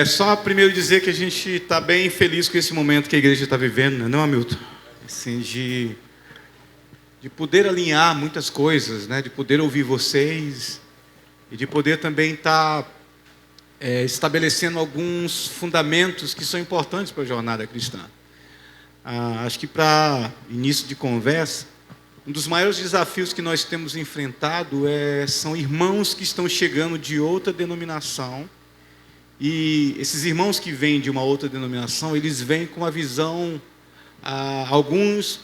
Só primeiro dizer que a gente está bem feliz com esse momento que a igreja está vivendo, não é, Hamilton? Assim, de poder alinhar muitas coisas, né? De poder ouvir vocês e de poder também estar estabelecendo alguns fundamentos que são importantes para a jornada cristã. Acho que para início de conversa, um dos maiores desafios que nós temos enfrentado são irmãos que estão chegando de outra denominação. E esses irmãos que vêm de uma outra denominação, eles vêm com uma visão, alguns,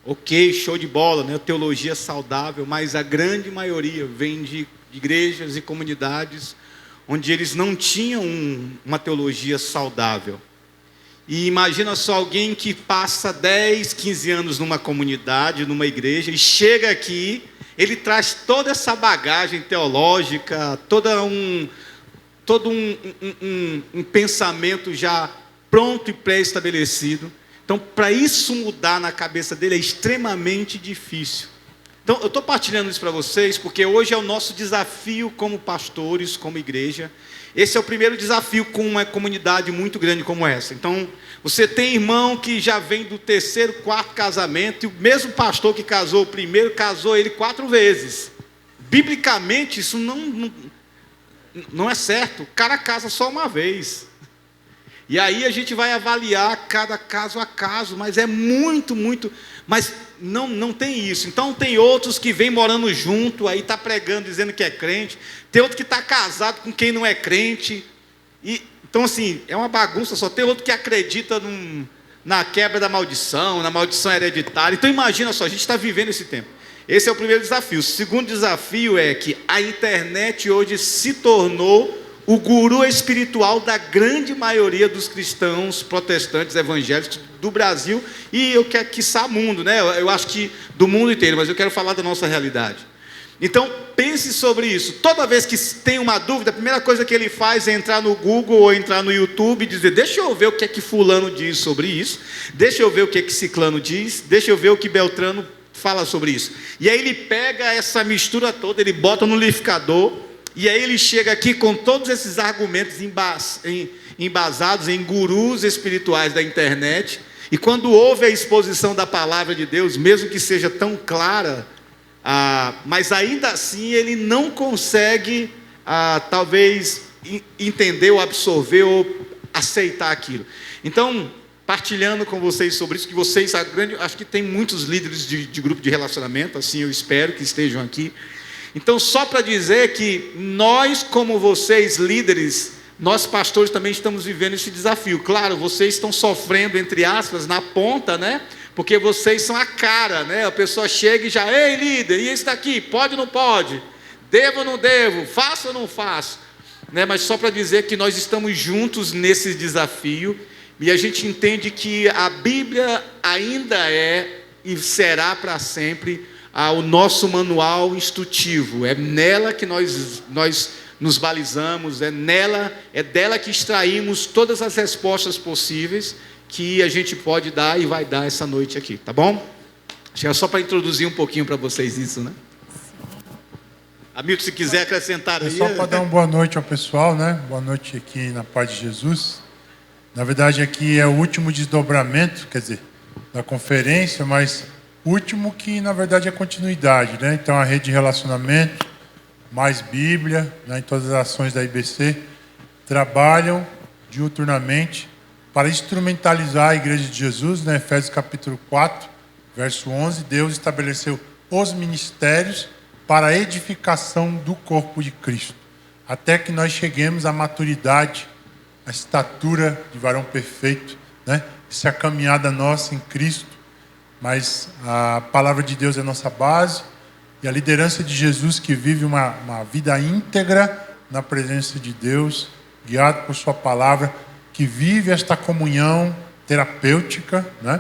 ok, show de bola, né? Teologia saudável, mas a grande maioria vem de igrejas e comunidades onde eles não tinham uma teologia saudável. E imagina só alguém que passa 10, 15 anos numa comunidade, numa igreja, e chega aqui, ele traz toda essa bagagem teológica, todo um pensamento já pronto e pré-estabelecido. Então, para isso mudar na cabeça dele é extremamente difícil. Então, eu estou partilhando isso para vocês, porque hoje é o nosso desafio como pastores, como igreja. Esse é o primeiro desafio com uma comunidade muito grande como essa. Então, você tem irmão que já vem do terceiro, quarto casamento, e o mesmo pastor que casou o primeiro, casou ele 4 vezes. Biblicamente, isso não é certo. O cara casa só uma vez. E aí a gente vai avaliar cada caso a caso, mas é muito, mas não tem isso. Então tem outros que vêm morando junto, aí está pregando, dizendo que é crente. Tem outro que está casado com quem não é crente. Então assim, é uma bagunça só. Tem outro que acredita na quebra da maldição, na maldição hereditária. Então imagina só, a gente está vivendo esse tempo. Esse é o primeiro desafio. O segundo desafio é que a internet hoje se tornou o guru espiritual da grande maioria dos cristãos protestantes evangélicos do Brasil e quiçá mundo, né? Eu acho que do mundo inteiro, mas eu quero falar da nossa realidade. Então, pense sobre isso. Toda vez que tem uma dúvida, a primeira coisa que ele faz é entrar no Google ou entrar no YouTube e dizer: deixa eu ver o que é que fulano diz sobre isso, deixa eu ver o que é que ciclano diz, deixa eu ver o que Beltrano fala sobre isso. E aí ele pega essa mistura toda, ele bota no liquidificador. E aí ele chega aqui com todos esses argumentos embasados em gurus espirituais da internet. E quando ouve a exposição da palavra de Deus, mesmo que seja tão clara, mas ainda assim ele não consegue, talvez, entender ou absorver ou aceitar aquilo. Então, partilhando com vocês sobre isso, que vocês, acho que tem muitos líderes de grupo de relacionamento, assim eu espero que estejam aqui. Então, só para dizer que nós, como vocês, líderes, nós pastores também estamos vivendo esse desafio. Claro, vocês estão sofrendo, entre aspas, na ponta, né? Porque vocês são a cara, né? A pessoa chega e já: ei, líder, e esse daqui, pode ou não pode? Devo ou não devo? Faço ou não faço? Né? Mas só para dizer que nós estamos juntos nesse desafio e a gente entende que a Bíblia ainda é e será para sempre o nosso manual instrutivo. É nela que nós nos balizamos, é dela que extraímos todas as respostas possíveis que a gente pode dar e vai dar essa noite aqui, tá bom? Acho que é só para introduzir um pouquinho para vocês isso, né? Hamilton, se quiser acrescentar aí. Só para dar uma boa noite ao pessoal, né? Boa noite aqui na paz de Jesus. Na verdade aqui é o último desdobramento, quer dizer, da conferência, mas último que na verdade é continuidade, né? Então a rede de relacionamento, mais Bíblia, né, em todas as ações da IBC, trabalham diuturnamente para instrumentalizar a Igreja de Jesus, né? Efésios capítulo 4, verso 11, Deus estabeleceu os ministérios para a edificação do corpo de Cristo, até que nós cheguemos à maturidade, à estatura de varão perfeito, né? Essa é a caminhada nossa em Cristo. Mas a palavra de Deus é a nossa base, e a liderança de Jesus, que vive uma vida íntegra na presença de Deus, guiado por sua palavra, que vive esta comunhão terapêutica, né?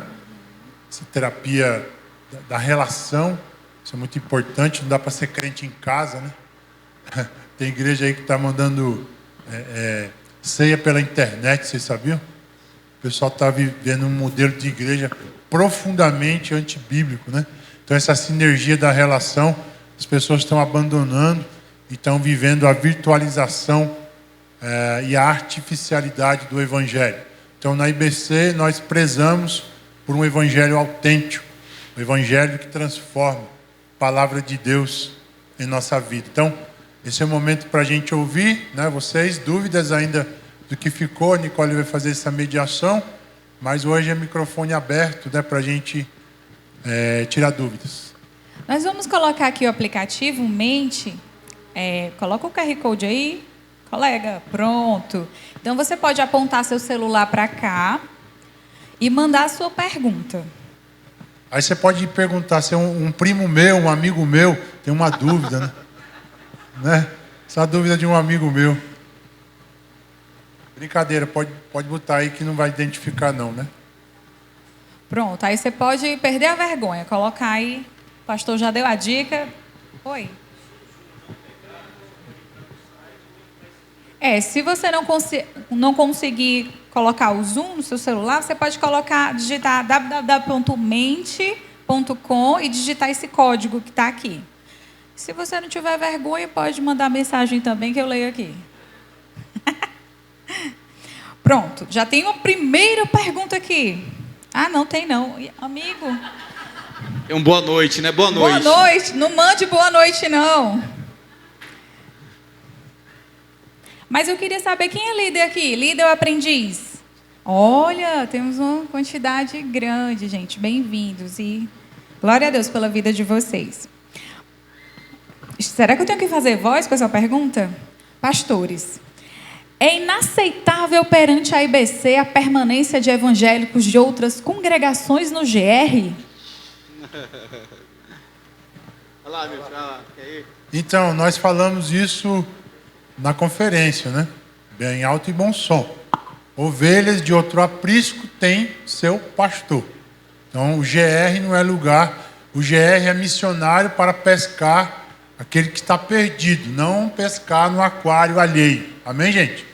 Essa terapia da relação, isso é muito importante. Não dá para ser crente em casa, né? Tem igreja aí que está mandando ceia pela internet, vocês sabiam? O pessoal está vivendo um modelo de igreja profundamente antibíblico, né? Então essa sinergia da relação, as pessoas estão abandonando e estão vivendo a virtualização e a artificialidade do Evangelho. Então, na IBC, nós prezamos por um Evangelho autêntico, um Evangelho que transforma a palavra de Deus em nossa vida. Então, esse é o momento para a gente ouvir, né, vocês, dúvidas ainda do que ficou. A Nicole vai fazer essa mediação, mas hoje é microfone aberto, né, para a gente tirar dúvidas. Nós vamos colocar aqui o aplicativo Mente. Coloca o QR Code aí, colega, pronto. Então você pode apontar seu celular para cá e mandar a sua pergunta. Aí você pode perguntar se é um primo meu, um amigo meu, tem uma dúvida, né? Essa dúvida de um amigo meu. Brincadeira, pode botar aí que não vai identificar não, né? Pronto, aí você pode perder a vergonha, colocar aí, o pastor já deu a dica. Oi. Se você não conseguir colocar o zoom no seu celular, você pode digitar www.mente.com e digitar esse código que está aqui. Se você não tiver vergonha, pode mandar mensagem também que eu leio aqui. Pronto, já tem uma primeira pergunta aqui. Ah, não tem não. Amigo. É um boa noite, né? Boa noite. Boa noite. Não mande boa noite, não. Mas eu queria saber quem é líder aqui. Líder ou aprendiz? Olha, temos uma quantidade grande, gente. Bem-vindos. E glória a Deus pela vida de vocês. Será que eu tenho que fazer voz com essa pergunta? Pastores. É inaceitável perante a IBC a permanência de evangélicos de outras congregações no GR? Olha lá, meu, olha lá. Então, nós falamos isso na conferência, né? Bem alto e bom som. Ovelhas de outro aprisco têm seu pastor. Então, o GR não é lugar. O GR é missionário para pescar aquele que está perdido, não pescar no aquário alheio. Amém, gente?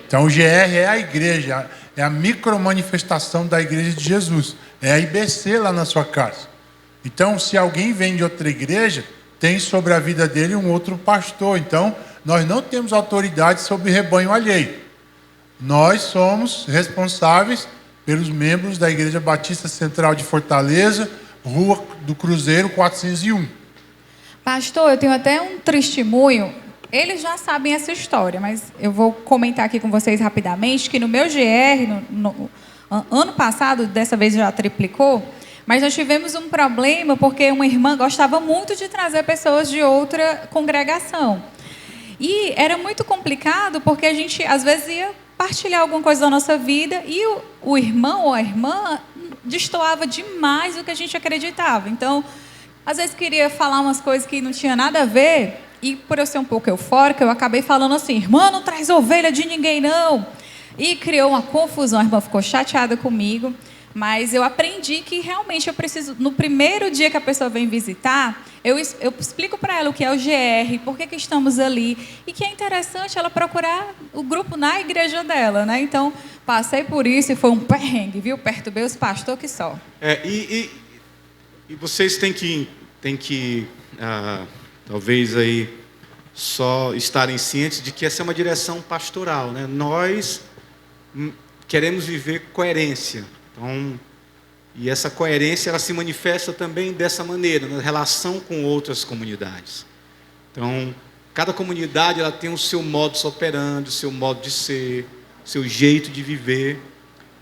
Então, o GR é a igreja, é a micromanifestação da igreja de Jesus. É a IBC lá na sua casa. Então, se alguém vem de outra igreja, tem sobre a vida dele um outro pastor. Então, nós não temos autoridade sobre rebanho alheio. Nós somos responsáveis pelos membros da Igreja Batista Central de Fortaleza, Rua do Cruzeiro 401. Pastor, eu tenho até um testemunho. Eles já sabem essa história, mas eu vou comentar aqui com vocês rapidamente que no meu GR, no ano passado, dessa vez já triplicou, mas nós tivemos um problema porque uma irmã gostava muito de trazer pessoas de outra congregação. E era muito complicado porque a gente, às vezes, ia partilhar alguma coisa da nossa vida e o irmão ou a irmã destoava demais do que a gente acreditava. Então, às vezes queria falar umas coisas que não tinha nada a ver e, por eu ser um pouco eufórica, eu acabei falando assim: irmã, não traz ovelha de ninguém, não. E criou uma confusão, a irmã ficou chateada comigo. Mas eu aprendi que realmente eu preciso, no primeiro dia que a pessoa vem visitar, eu explico para ela o que é o GR, por que estamos ali, e que é interessante ela procurar o grupo na igreja dela, né? Então, passei por isso e foi um perrengue, viu? Perturbei os pastores que só. E vocês têm que talvez aí só estarem cientes de que essa é uma direção pastoral, né? Nós queremos viver coerência. Então, e essa coerência ela se manifesta também dessa maneira, na relação com outras comunidades. Então, cada comunidade ela tem o seu modus operandi, o seu modo de ser, o seu jeito de viver.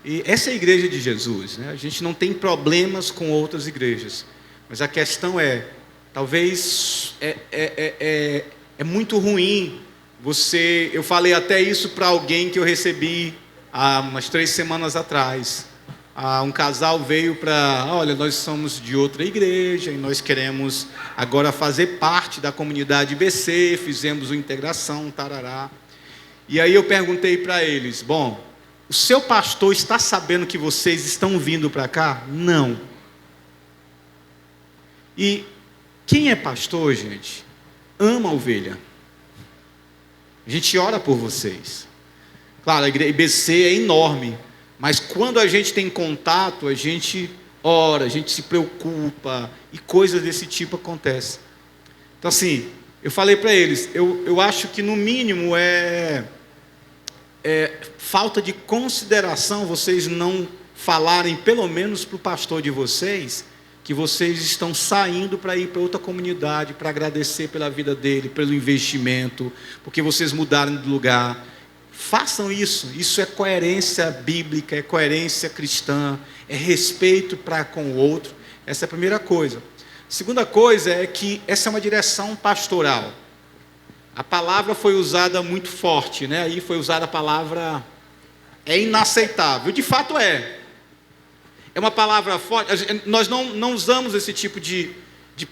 E essa é a igreja de Jesus, né? A gente não tem problemas com outras igrejas, mas a questão é, talvez é muito ruim você. Eu falei até isso para alguém que eu recebi há umas 3 semanas atrás. Um casal veio para, olha, nós somos de outra igreja e nós queremos agora fazer parte da comunidade IBC, fizemos uma integração, tarará. E aí eu perguntei para eles, bom, o seu pastor está sabendo que vocês estão vindo para cá? Não. E quem é pastor, gente, ama a ovelha. A gente ora por vocês. Claro, a igreja IBC é enorme. Mas quando a gente tem contato, a gente ora, a gente se preocupa e coisas desse tipo acontecem. Então assim, eu falei para eles, eu acho que no mínimo falta de consideração vocês não falarem, pelo menos para o pastor de vocês, que vocês estão saindo para ir para outra comunidade, para agradecer pela vida dele, pelo investimento, porque vocês mudaram de lugar. Façam isso. Isso é coerência bíblica, é coerência cristã, é respeito para com o outro. Essa é a primeira coisa. Segunda coisa é que essa é uma direção pastoral. A palavra foi usada muito forte, né? Aí foi usada a palavra é inaceitável. De fato é. É uma palavra forte. Nós não usamos esse tipo de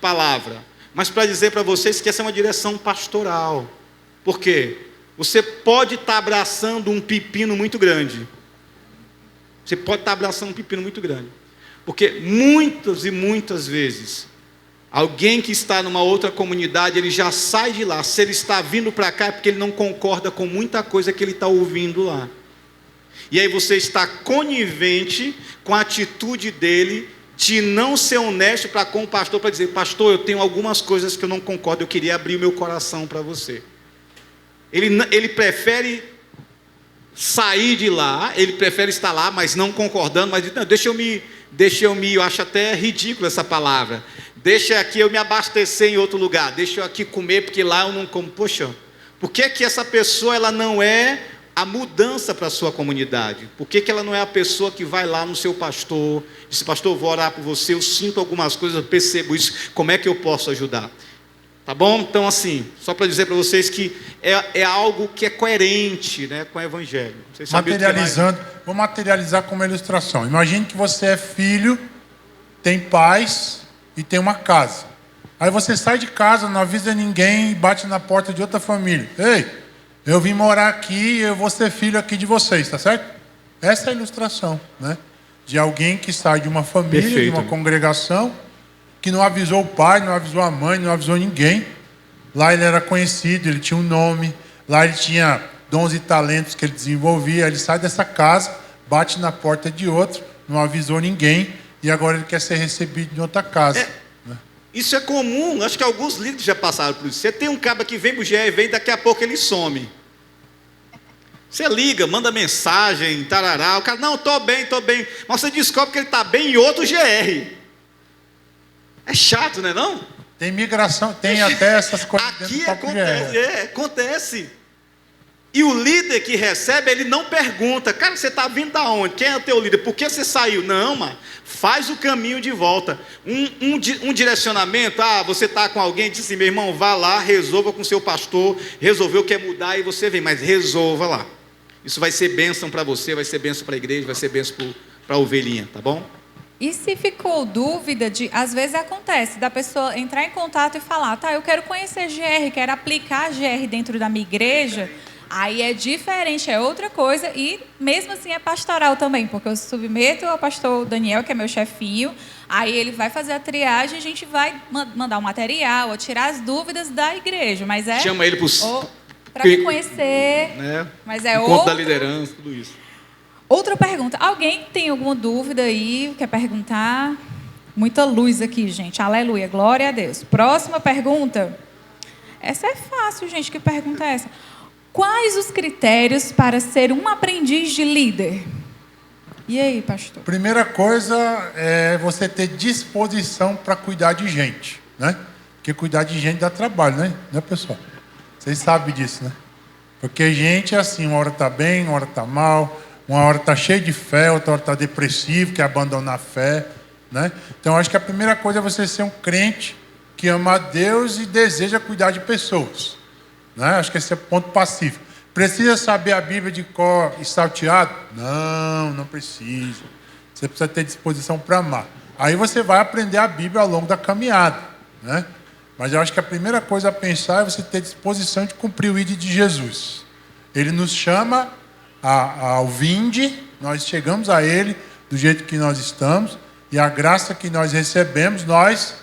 palavra. Mas para dizer para vocês que essa é uma direção pastoral. Por quê? Você pode estar abraçando um pepino muito grande. Você pode estar abraçando um pepino muito grande. Porque muitas e muitas vezes, alguém que está numa outra comunidade, ele já sai de lá. Se ele está vindo para cá, é porque ele não concorda com muita coisa que ele está ouvindo lá. E aí você está conivente com a atitude dele de não ser honesto para com o pastor, para dizer: pastor, eu tenho algumas coisas que eu não concordo, eu queria abrir o meu coração para você. Ele prefere sair de lá, ele prefere estar lá, mas não concordando, mas não, deixa eu me, eu acho até ridículo essa palavra, deixa aqui eu me abastecer em outro lugar, deixa eu aqui comer, porque lá eu não como. Poxa, por que que essa pessoa ela não é a mudança para a sua comunidade? Por que que ela não é a pessoa que vai lá no seu pastor, diz: pastor, eu vou orar por você, eu sinto algumas coisas, eu percebo isso, como é que eu posso ajudar? Tá bom? Então, assim, só para dizer para vocês que é algo que é coerente, né, com o Evangelho. Materializando, vou materializar como ilustração. Imagine que você é filho, tem pais e tem uma casa. Aí você sai de casa, não avisa ninguém e bate na porta de outra família. Ei, eu vim morar aqui e eu vou ser filho aqui de vocês, tá certo? Essa é a ilustração, né? De alguém que sai de uma família, perfeito, de uma congregação, que não avisou o pai, não avisou a mãe, não avisou ninguém. Lá ele era conhecido, ele tinha um nome, lá ele tinha dons e talentos que ele desenvolvia. Ele sai dessa casa, bate na porta de outro, não avisou ninguém, e agora ele quer ser recebido em outra casa. Isso é comum, acho que alguns líderes já passaram por isso. Você tem um cara que vem pro GR, vem, daqui a pouco ele some. Você liga, manda mensagem, tarará, o cara: não, estou bem, mas você descobre que ele está bem em outro GR. É chato, né, não? Tem migração, tem até essas coisas. Aqui acontece. E o líder que recebe, ele não pergunta: cara, você está vindo da onde? Quem é o teu líder? Por que você saiu? Não, mano, faz o caminho de volta. Um direcionamento: você está com alguém, diz assim: meu irmão, vá lá, resolva com seu pastor, resolveu, quer mudar, e você vem, mas resolva lá. Isso vai ser bênção para você, vai ser bênção para a igreja, vai ser bênção para a ovelhinha, tá bom? E se ficou dúvida às vezes acontece, da pessoa entrar em contato e falar: tá, eu quero conhecer GR, quero aplicar GR dentro da minha igreja, aí é diferente, é outra coisa, e mesmo assim é pastoral também, porque eu submeto ao pastor Daniel, que é meu chefinho, aí ele vai fazer a triagem, a gente vai mandar o material, ou tirar as dúvidas da igreja, mas chama ele para me conhecer, né? Mas é encontro da liderança, tudo isso. Outra pergunta. Alguém tem alguma dúvida aí? Quer perguntar? Muita luz aqui, gente. Aleluia. Glória a Deus. Próxima pergunta. Essa é fácil, gente. Que pergunta é essa? Quais os critérios para ser um aprendiz de líder? E aí, pastor? Primeira coisa é você ter disposição para cuidar de gente, né? Porque cuidar de gente dá trabalho, né? Né, pessoal? Vocês sabem disso, né? Porque gente é assim, uma hora está bem, uma hora está mal, uma hora está cheio de fé, outra hora está depressivo, quer abandonar a fé, né? Então, acho que a primeira coisa é você ser um crente que ama a Deus e deseja cuidar de pessoas, né? Acho que esse é o ponto pacífico. Precisa saber a Bíblia de cor e salteado? Não precisa. Você precisa ter disposição para amar. Aí você vai aprender a Bíblia ao longo da caminhada, né? Mas eu acho que a primeira coisa a pensar é você ter disposição de cumprir o ID de Jesus. Ele nos chama ao vinde, nós chegamos a Ele do jeito que nós estamos, e a graça que nós recebemos, nós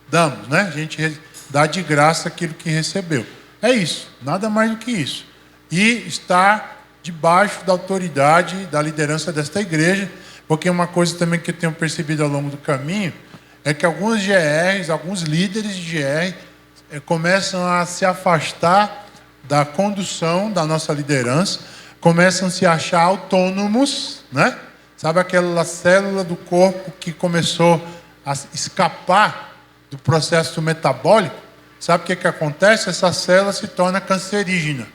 damos, né? A gente dá de graça aquilo que recebeu. É isso, nada mais do que isso. E estar debaixo da autoridade, da liderança desta igreja, porque uma coisa também que eu tenho percebido ao longo do caminho, é que alguns GRs, alguns líderes de GR, começam a se afastar da condução da nossa liderança, começam a se achar autônomos, né? Sabe aquela célula do corpo que começou a escapar do processo metabólico? Sabe o que acontece? Essa célula se torna cancerígena,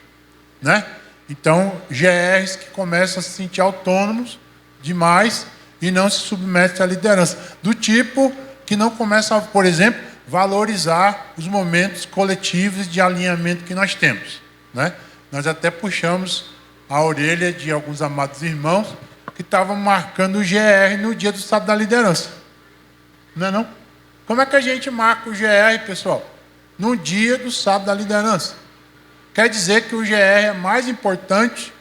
né? Então, GRs que começam a se sentir autônomos demais e não se submetem à liderança. Do tipo que não começam a, por exemplo, valorizar os momentos coletivos de alinhamento que nós temos, né? Nós até puxamos a orelha de alguns amados irmãos que estavam marcando o GR no dia do sábado da liderança. Não é não? Como é que a gente marca o GR, pessoal? No dia do sábado da liderança. Quer dizer que o GR é mais importante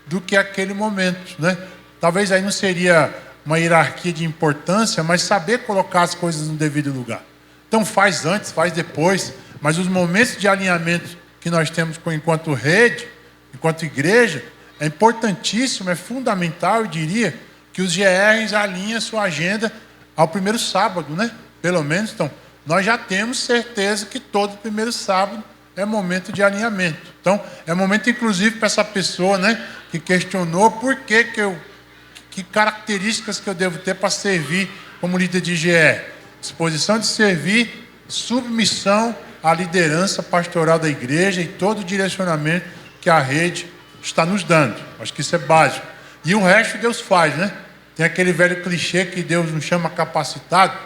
do que aquele momento, né? Talvez aí não seria uma hierarquia de importância, mas saber colocar as coisas no devido lugar. Então faz antes, faz depois, mas os momentos de alinhamento que nós temos enquanto rede, enquanto igreja, é importantíssimo, é fundamental, eu diria, que os GRs alinhem a sua agenda ao primeiro sábado, né? Pelo menos, então, nós já temos certeza que todo primeiro sábado é momento de alinhamento. Então, é momento, inclusive, para essa pessoa, né, que questionou por que características que eu devo ter para servir como líder de GR. Disposição de servir, submissão à liderança pastoral da igreja e todo o direcionamento que a rede está nos dando. Acho que isso é básico. E o resto Deus faz, né? Tem aquele velho clichê que Deus não chama capacitado,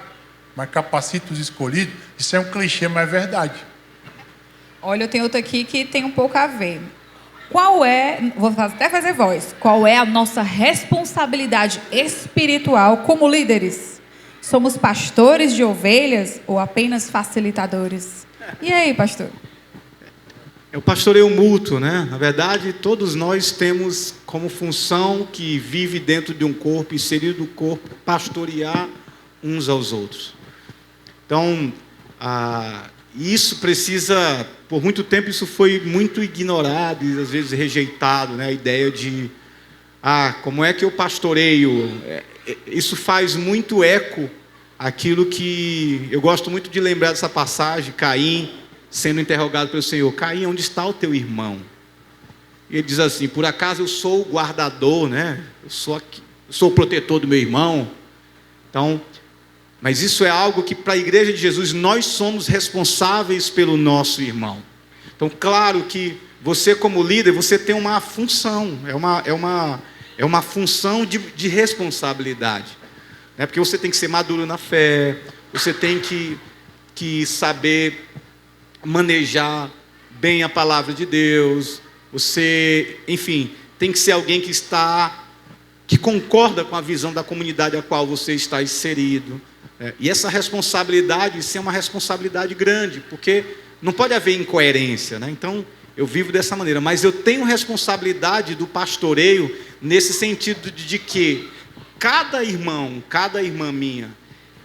mas capacita os escolhidos. Isso é um clichê, mas é verdade. Olha, eu tenho outro aqui que tem um pouco a ver. Qual é, vou até fazer voz, qual é a nossa responsabilidade espiritual como líderes? Somos pastores de ovelhas ou apenas facilitadores? E aí, pastor? É o pastoreio mútuo, né? Na verdade, todos nós temos como função que vive dentro de um corpo, inserido no corpo, pastorear uns aos outros. Então, isso precisa, por muito tempo isso foi muito ignorado e às vezes rejeitado, né? A ideia de, como é que eu pastoreio? Isso faz muito eco àquilo que, eu gosto muito de lembrar dessa passagem, Caim sendo interrogado pelo Senhor, Caim, onde está o teu irmão? E ele diz assim, por acaso eu sou o guardador, né? Eu sou o protetor do meu irmão. Então, mas isso é algo que para a igreja de Jesus nós somos responsáveis pelo nosso irmão. Então, claro que você como líder, você tem uma função, é uma função de responsabilidade, né? Porque você tem que ser maduro na fé, você tem que saber manejar bem a palavra de Deus, você, enfim, tem que ser alguém que concorda com a visão da comunidade a qual você está inserido. E essa responsabilidade, isso é uma responsabilidade grande, porque não pode haver incoerência, né? Então, eu vivo dessa maneira, mas eu tenho responsabilidade do pastoreio nesse sentido de que cada irmão, cada irmã minha,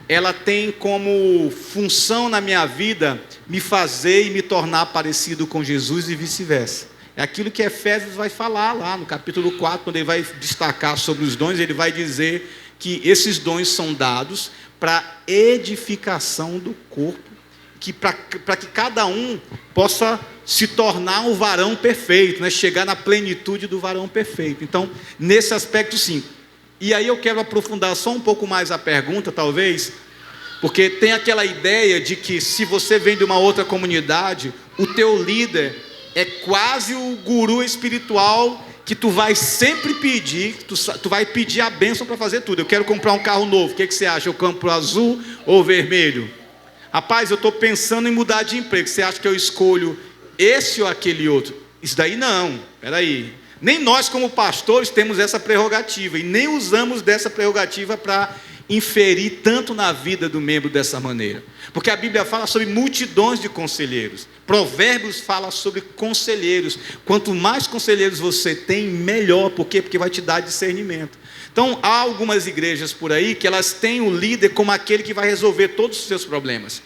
ela tem como função na minha vida me fazer e me tornar parecido com Jesus e vice-versa. É aquilo que Efésios vai falar lá no capítulo 4, quando ele vai destacar sobre os dons, ele vai dizer que esses dons são dados para edificação do corpo, para que cada um possa se tornar um varão perfeito, né? Chegar na plenitude do varão perfeito. Então, nesse aspecto sim. E aí eu quero aprofundar só um pouco mais a pergunta, talvez, porque tem aquela ideia de que se você vem de uma outra comunidade, o teu líder é quase o guru espiritual que tu vai sempre pedir, tu vai pedir a bênção para fazer tudo. Eu quero comprar um carro novo, o que você acha? Eu compro azul ou vermelho? Rapaz, eu estou pensando em mudar de emprego, você acha que eu escolho esse ou aquele outro? Isso daí não, peraí. Nem nós como pastores temos essa prerrogativa e nem usamos dessa prerrogativa para inferir tanto na vida do membro dessa maneira. Porque a Bíblia fala sobre multidões de conselheiros. Provérbios fala sobre conselheiros. Quanto mais conselheiros você tem, melhor. Por quê? Porque vai te dar discernimento. Então, há algumas igrejas por aí que elas têm o líder como aquele que vai resolver todos os seus problemas.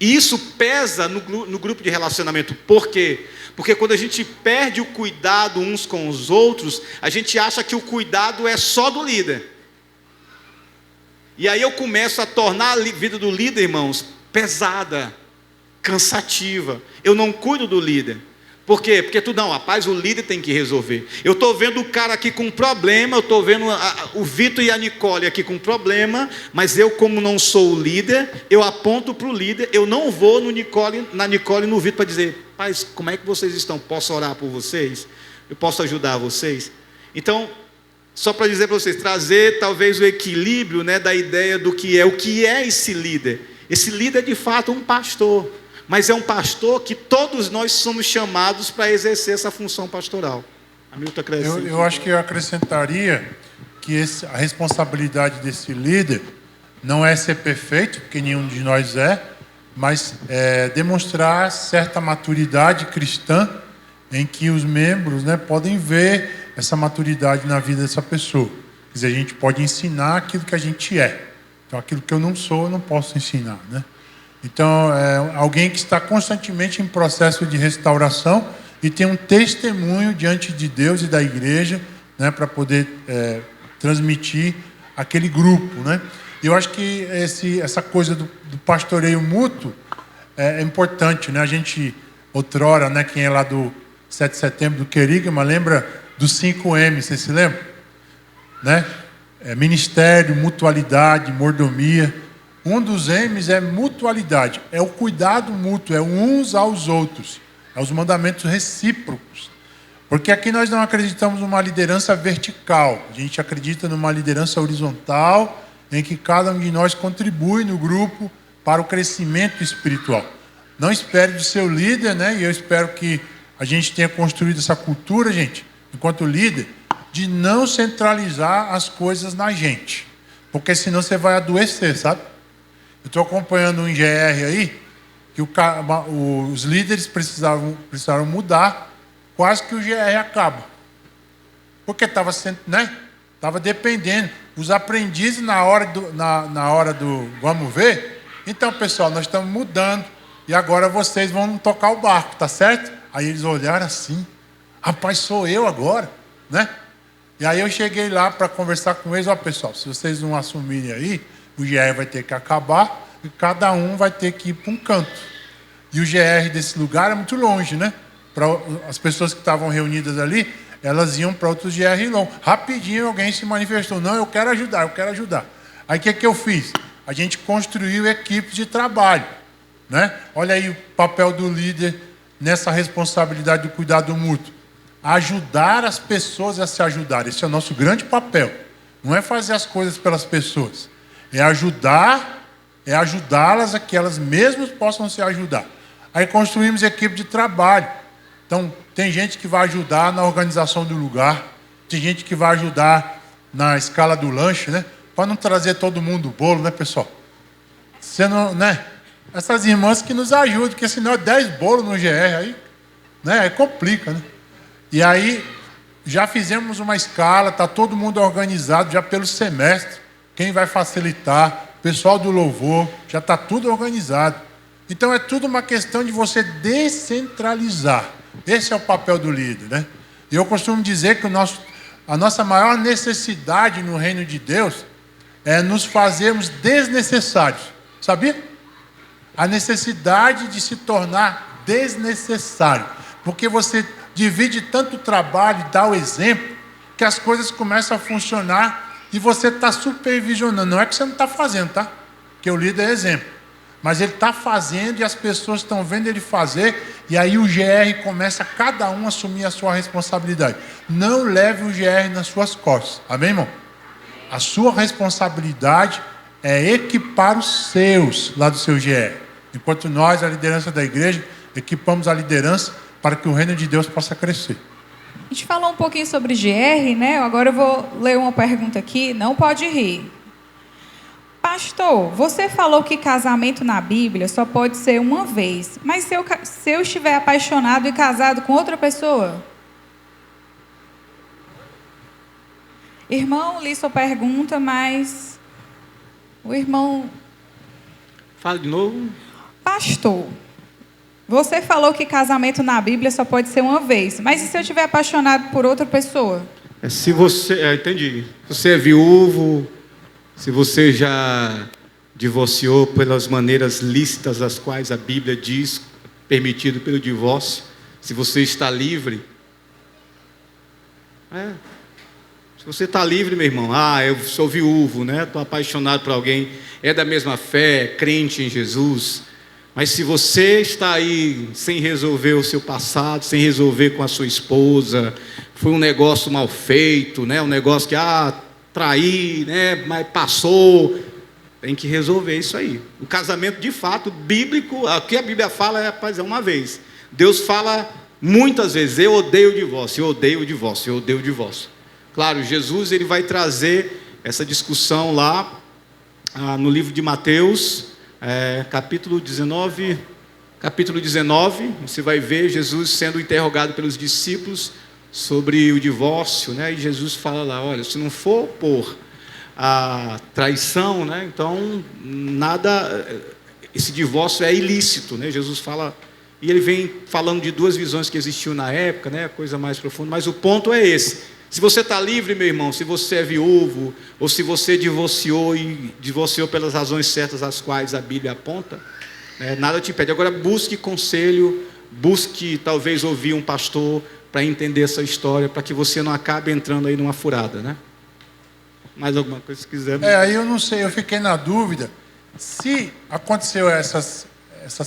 E isso pesa no grupo de relacionamento. Por quê? Porque quando a gente perde o cuidado uns com os outros, a gente acha que o cuidado é só do líder. E aí eu começo a tornar a vida do líder, irmãos, pesada, cansativa. Eu não cuido do líder. Por quê? Porque rapaz, o líder tem que resolver. Eu estou vendo o cara aqui com problema, eu estou vendo o Vitor e a Nicole aqui com problema, mas eu, como não sou o líder, eu aponto para o líder, eu não vou na Nicole e no Vitor para dizer, paz, como é que vocês estão? Posso orar por vocês? Eu posso ajudar vocês? Então, só para dizer para vocês, trazer talvez o equilíbrio, né, da ideia do que é esse líder. Esse líder é de fato um pastor, mas é um pastor que todos nós somos chamados para exercer essa função pastoral. Hamilton acrescenta. Eu acho que eu acrescentaria que a responsabilidade desse líder não é ser perfeito, porque nenhum de nós é, mas demonstrar certa maturidade cristã em que os membros, né, podem ver essa maturidade na vida dessa pessoa. Quer dizer, a gente pode ensinar aquilo que a gente é. Então, aquilo que eu não sou, eu não posso ensinar, né? Então, alguém que está constantemente em processo de restauração e tem um testemunho diante de Deus e da igreja, né, para poder transmitir aquele grupo, né? E eu acho que essa coisa do pastoreio mútuo é importante, né? A gente, outrora, né, quem é lá do 7 de setembro, do Querigma, lembra dos 5M, vocês se lembram? Né? Ministério, mutualidade, mordomia. Um dos M's é mutualidade, é o cuidado mútuo, é uns aos outros, é os mandamentos recíprocos. Porque aqui nós não acreditamos numa liderança vertical, a gente acredita numa liderança horizontal, em que cada um de nós contribui no grupo para o crescimento espiritual. Não espere do seu líder, né? E eu espero que a gente tenha construído essa cultura, gente, enquanto líder, de não centralizar as coisas na gente, porque senão você vai adoecer, sabe? Eu estou acompanhando um GR aí, que os líderes precisaram mudar, quase que o GR acaba. Porque estava dependendo. Os aprendizes na hora do vamos ver, então pessoal, nós estamos mudando, e agora vocês vão tocar o barco, tá certo? Aí eles olharam assim, rapaz, sou eu agora, né? E aí eu cheguei lá para conversar com eles, pessoal, se vocês não assumirem aí, o GR vai ter que acabar e cada um vai ter que ir para um canto. E o GR desse lugar é muito longe, né? As pessoas que estavam reunidas ali, elas iam para outros GR longe. Rapidinho alguém se manifestou, não, eu quero ajudar. Aí o que eu fiz? A gente construiu equipes de trabalho, né? Olha aí o papel do líder nessa responsabilidade do cuidado mútuo. Ajudar as pessoas a se ajudar. Esse é o nosso grande papel. Não é fazer as coisas pelas pessoas. É ajudá-las a que elas mesmas possam se ajudar. Aí construímos equipe de trabalho. Então, tem gente que vai ajudar na organização do lugar, tem gente que vai ajudar na escala do lanche, né? Para não trazer todo mundo o bolo, né, pessoal? Você não, né? Essas irmãs que nos ajudam, porque senão é 10 bolos no GR, aí, né? Aí complica, né? E aí, já fizemos uma escala, está todo mundo organizado já pelo semestre. Quem vai facilitar, o pessoal do louvor, já está tudo organizado. Então é tudo uma questão de você descentralizar. Esse é o papel do líder, né? E eu costumo dizer que a nossa maior necessidade no reino de Deus é nos fazermos desnecessários. Sabia? A necessidade de se tornar desnecessário. Porque você divide tanto trabalho e dá o exemplo, que as coisas começam a funcionar e você está supervisionando. Não é que você não está fazendo, tá? Porque o líder é exemplo. Mas ele está fazendo e as pessoas estão vendo ele fazer, e aí o GR começa cada um a assumir a sua responsabilidade. Não leve o GR nas suas costas. Amém, irmão? A sua responsabilidade é equipar os seus lá do seu GR. Enquanto nós, a liderança da igreja, equipamos a liderança para que o reino de Deus possa crescer. A gente falou um pouquinho sobre GR, né? Agora eu vou ler uma pergunta aqui, não pode rir. Pastor, você falou que casamento na Bíblia só pode ser uma vez, mas se eu estiver apaixonado e casado com outra pessoa? Irmão, li sua pergunta, mas o irmão... Fala de novo. Pastor, você falou que casamento na Bíblia só pode ser uma vez, mas e se eu estiver apaixonado por outra pessoa? Se você... entendi. Se você é viúvo, se você já divorciou pelas maneiras lícitas as quais a Bíblia diz, permitido pelo divórcio, se você está livre. Se você está livre, meu irmão, eu sou viúvo, né? Estou apaixonado por alguém, é da mesma fé, crente em Jesus. Mas se você está aí sem resolver o seu passado, sem resolver com a sua esposa, foi um negócio mal feito, né? Um negócio que, traí, né? Mas passou, tem que resolver isso aí. O casamento, de fato, bíblico, o que a Bíblia fala é uma vez. Deus fala muitas vezes, eu odeio o divórcio, eu odeio o divórcio, eu odeio o divórcio. Claro, Jesus ele vai trazer essa discussão lá no livro de Mateus, capítulo 19, você vai ver Jesus sendo interrogado pelos discípulos sobre o divórcio, né? E Jesus fala lá, olha, se não for por a traição, né? Então esse divórcio é ilícito, né? Jesus fala, e ele vem falando de duas visões que existiam na época, né? Coisa mais profunda, mas o ponto é esse. Se você está livre, meu irmão, se você é viúvo, ou se você divorciou e divorciou pelas razões certas às quais a Bíblia aponta, nada te impede. Agora busque conselho, busque talvez ouvir um pastor para entender essa história, para que você não acabe entrando aí numa furada, né? Mais alguma coisa se quiser. Aí eu não sei, eu fiquei na dúvida se aconteceu essas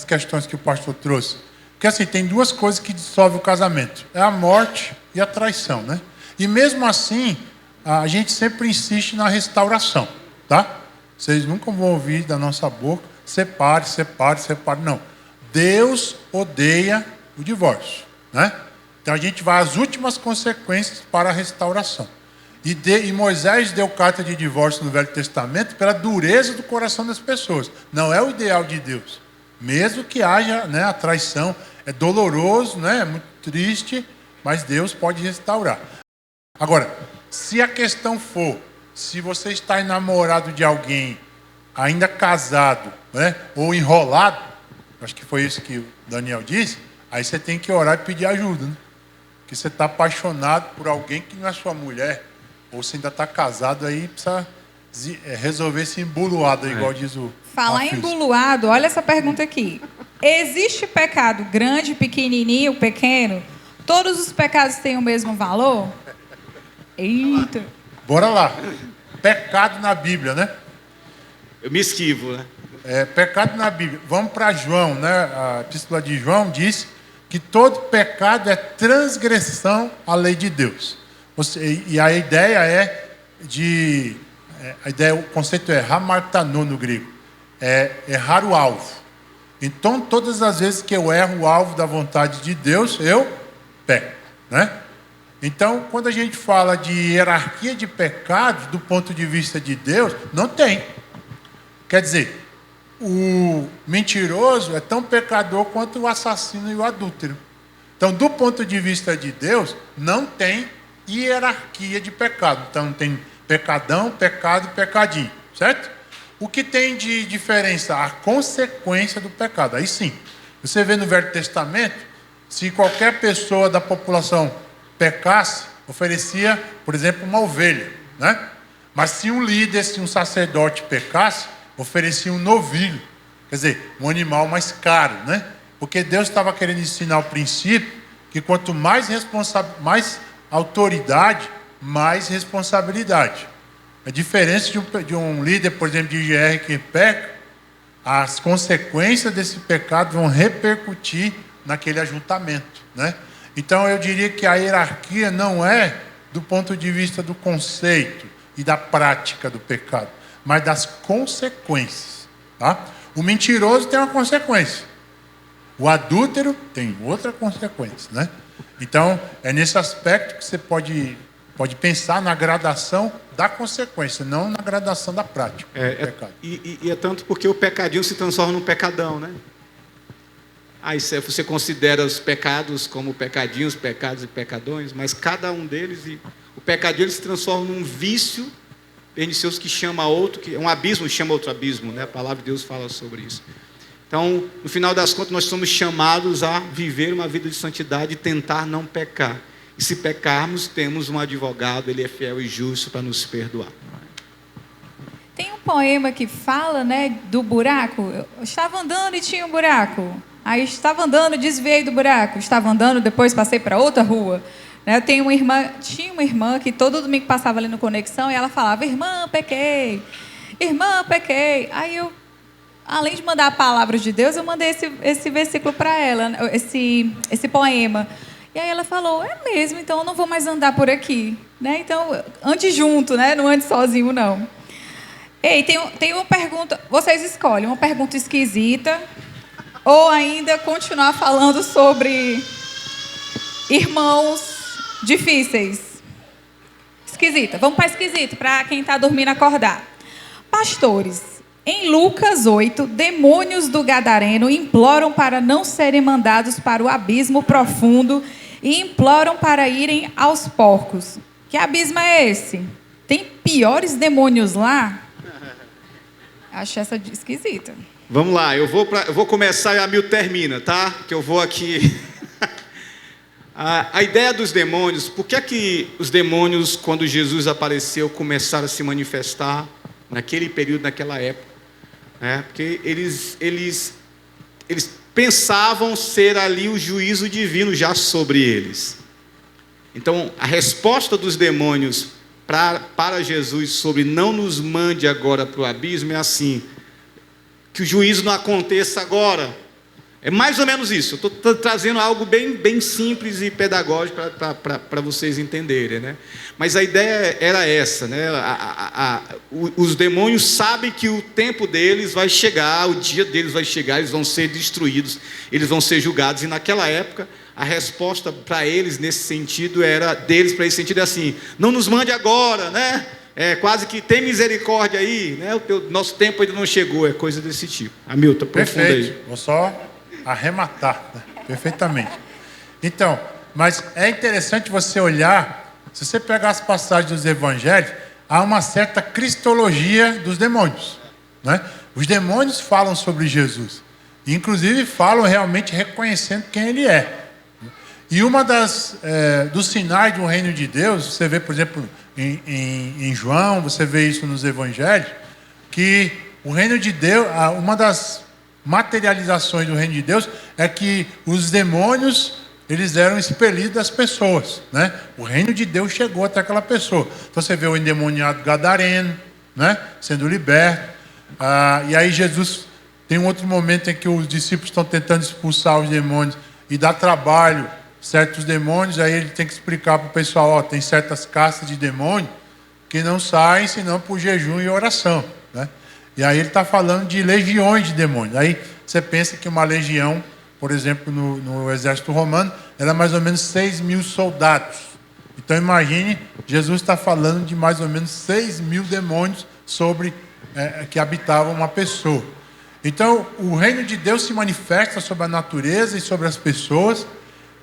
questões que o pastor trouxe. Porque assim, tem duas coisas que dissolvem o casamento. É a morte e a traição, né? E mesmo assim, a gente sempre insiste na restauração, tá? Vocês nunca vão ouvir da nossa boca, separe. Não. Deus odeia o divórcio, né? Então a gente vai às últimas consequências para a restauração. E Moisés deu carta de divórcio no Velho Testamento pela dureza do coração das pessoas. Não é o ideal de Deus. Mesmo que haja, né, a traição, é doloroso, né, é muito triste, mas Deus pode restaurar. Agora, se a questão for, se você está enamorado de alguém, ainda casado, né, ou enrolado, acho que foi isso que o Daniel disse, aí você tem que orar e pedir ajuda, né? Porque você está apaixonado por alguém que não é sua mulher, ou você ainda está casado, aí precisa resolver esse embuluado, igual diz o... Falar em embuluado, olha essa pergunta aqui. Existe pecado grande, pequenininho, pequeno? Todos os pecados têm o mesmo valor? Eita. Bora lá. Pecado na Bíblia, né? Eu me esquivo, né? Pecado na Bíblia. Vamos para João, né? A epístola de João diz que todo pecado é transgressão à lei de Deus. E a ideia o conceito é hamartanô no grego. É errar o alvo. Então, todas as vezes que eu erro o alvo da vontade de Deus, eu peco, né? Então, quando a gente fala de hierarquia de pecados, do ponto de vista de Deus, não tem. Quer dizer, o mentiroso é tão pecador quanto o assassino e o adúltero. Então, do ponto de vista de Deus, não tem hierarquia de pecado. Então, tem pecadão, pecado e pecadinho, certo? O que tem de diferença? A consequência do pecado. Aí sim, você vê no Velho Testamento, se qualquer pessoa da população pecasse, oferecia, por exemplo, uma ovelha, né? Mas se um líder, se um sacerdote pecasse, oferecia um novilho, quer dizer, um animal mais caro, né? Porque Deus estava querendo ensinar o princípio que quanto mais autoridade, mais responsabilidade. A diferença de um líder, por exemplo, de IGR que peca, as consequências desse pecado vão repercutir naquele ajuntamento, né? Então eu diria que a hierarquia não é do ponto de vista do conceito e da prática do pecado, mas das consequências, tá? O mentiroso tem uma consequência. O adúltero tem outra consequência, né? Então, é nesse aspecto que você pode pensar na gradação da consequência, não na gradação da prática do pecado. E é tanto porque o pecadinho se transforma num pecadão, né? Aí você considera os pecados como pecadinhos, pecados e pecadões, mas cada um deles, o pecadinho ele se transforma num vício pernicioso que chama outro, que um abismo chama outro abismo, né? A palavra de Deus fala sobre isso. Então, no final das contas, nós somos chamados a viver uma vida de santidade e tentar não pecar. E se pecarmos, temos um advogado, ele é fiel e justo para nos perdoar. Tem um poema que fala, né, do buraco. Eu estava andando e tinha um buraco. Aí estava andando, desviei do buraco. Estava andando, depois passei para outra rua. Né? Eu tenho uma irmã, tinha uma irmã que todo domingo passava ali no Conexão e ela falava: irmã, pequei. Irmã, pequei. Aí eu, além de mandar a palavra de Deus, eu mandei esse versículo para ela, esse poema. E aí ela falou: é mesmo, então eu não vou mais andar por aqui. Né? Então, ande junto, né? Não ande sozinho, não. Ei, tem uma pergunta, vocês escolhem, uma pergunta esquisita ou ainda continuar falando sobre irmãos difíceis. Esquisita, vamos para esquisito, para quem está dormindo acordar. Pastores, em Lucas 8, demônios do Gadareno imploram para não serem mandados para o abismo profundo e imploram para irem aos porcos. Que abismo é esse? Tem piores demônios lá? Acho essa esquisita. Vamos lá, eu vou começar e a Mil termina, tá? Que eu vou aqui. A ideia dos demônios, por que é que os demônios, quando Jesus apareceu, começaram a se manifestar naquele período, naquela época? Porque eles pensavam ser ali o juízo divino já sobre eles. Então, a resposta dos demônios para Jesus sobre não nos mande agora para o abismo é assim: que o juízo não aconteça agora. É mais ou menos isso. Eu estou trazendo algo bem simples e pedagógico para vocês entenderem, né? Mas a ideia era essa, né? Os demônios sabem que o tempo deles vai chegar, o dia deles vai chegar, eles vão ser destruídos, eles vão ser julgados. E naquela época, a resposta para eles nesse sentido era, deles para esse sentido é assim: não nos mande agora, né? Quase que tem misericórdia aí, né? Nosso tempo ainda não chegou, é coisa desse tipo. Hamilton, aprofunda aí. Perfeito, vou só arrematar, né? Perfeitamente. Então, mas é interessante você olhar, se você pegar as passagens dos evangelhos, há uma certa cristologia dos demônios, né? Os demônios falam sobre Jesus, inclusive falam realmente reconhecendo quem ele é. E uma dos sinais do reino de Deus, você vê, por exemplo, em João, você vê isso nos evangelhos, que o reino de Deus, uma das materializações do reino de Deus é que os demônios, eles eram expelidos das pessoas, né? O reino de Deus chegou até aquela pessoa. Então você vê o endemoniado gadareno, né? Sendo liberto. E aí Jesus tem um outro momento em que os discípulos estão tentando expulsar os demônios e dá trabalho certos demônios. Aí ele tem que explicar para o pessoal: tem certas castas de demônio que não saem senão por jejum e oração, né? E aí ele está falando de legiões de demônios. Aí você pensa que uma legião, por exemplo, no exército romano, era mais ou menos 6.000 soldados. Então imagine, Jesus está falando de mais ou menos 6.000 demônios que habitavam uma pessoa. Então o reino de Deus se manifesta sobre a natureza e sobre as pessoas.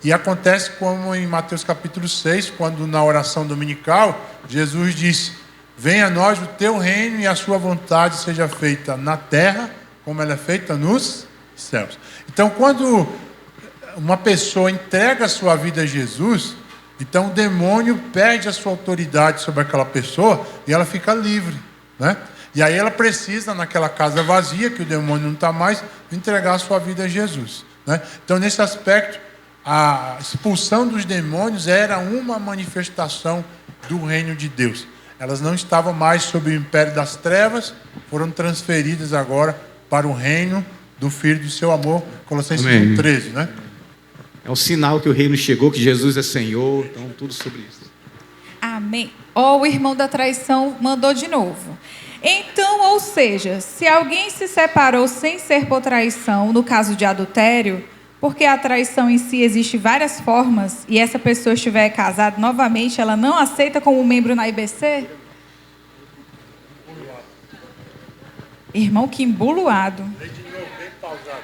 E acontece como em Mateus capítulo 6, quando na oração dominical, Jesus disse: venha a nós o teu reino e a sua vontade seja feita na terra, como ela é feita nos céus. Então, quando uma pessoa entrega a sua vida a Jesus, então o demônio perde a sua autoridade sobre aquela pessoa e ela fica livre, né? E aí ela precisa, naquela casa vazia, que o demônio não está mais, entregar a sua vida a Jesus, né? Então, nesse aspecto, a expulsão dos demônios era uma manifestação do reino de Deus. Elas não estavam mais sob o império das trevas, foram transferidas agora para o reino do Filho do seu amor, Colossenses 1:13, né? É um sinal que o reino chegou, que Jesus é Senhor, então tudo sobre isso. Amém. O irmão da traição mandou de novo. Então, ou seja, se alguém se separou sem ser por traição, no caso de adultério, porque a traição em si existe várias formas, e essa pessoa estiver casada novamente, ela não aceita como membro na IBC? Irmão, que embuluado.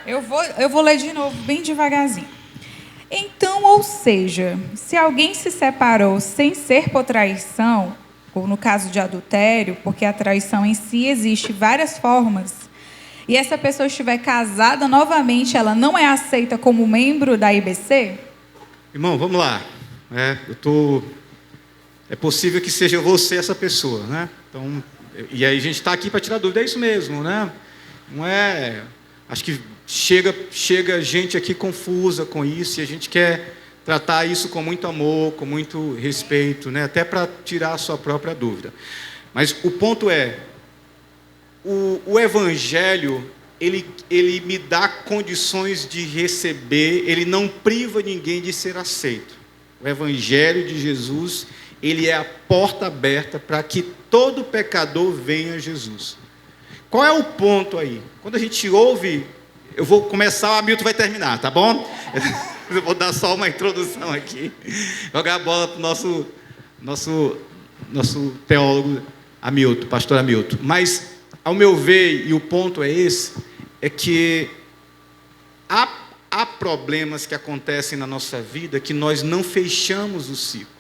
Eu vou ler de novo, bem devagarzinho. Então, ou seja, se alguém se separou sem ser por traição, ou no caso de adultério, porque a traição em si existe várias formas, e essa pessoa estiver casada novamente, ela não é aceita como membro da IBC? Irmão, vamos lá. É possível que seja você essa pessoa, né? Então, e aí a gente está aqui para tirar dúvida, é isso mesmo, né? Não é Acho que chega gente aqui confusa com isso, e a gente quer tratar isso com muito amor, com muito respeito, né? Até para tirar a sua própria dúvida. Mas o ponto é, o Evangelho, ele me dá condições de receber, ele não priva ninguém de ser aceito. O Evangelho de Jesus, ele é a porta aberta para que todo pecador venha a Jesus. Qual é o ponto aí? Quando a gente ouve, eu vou começar, o Hamilton vai terminar, tá bom? Eu vou dar só uma introdução aqui, jogar a bola para o nosso teólogo Hamilton, pastor Hamilton. Mas, ao meu ver, e o ponto é esse, é que há problemas que acontecem na nossa vida que nós não fechamos o ciclo.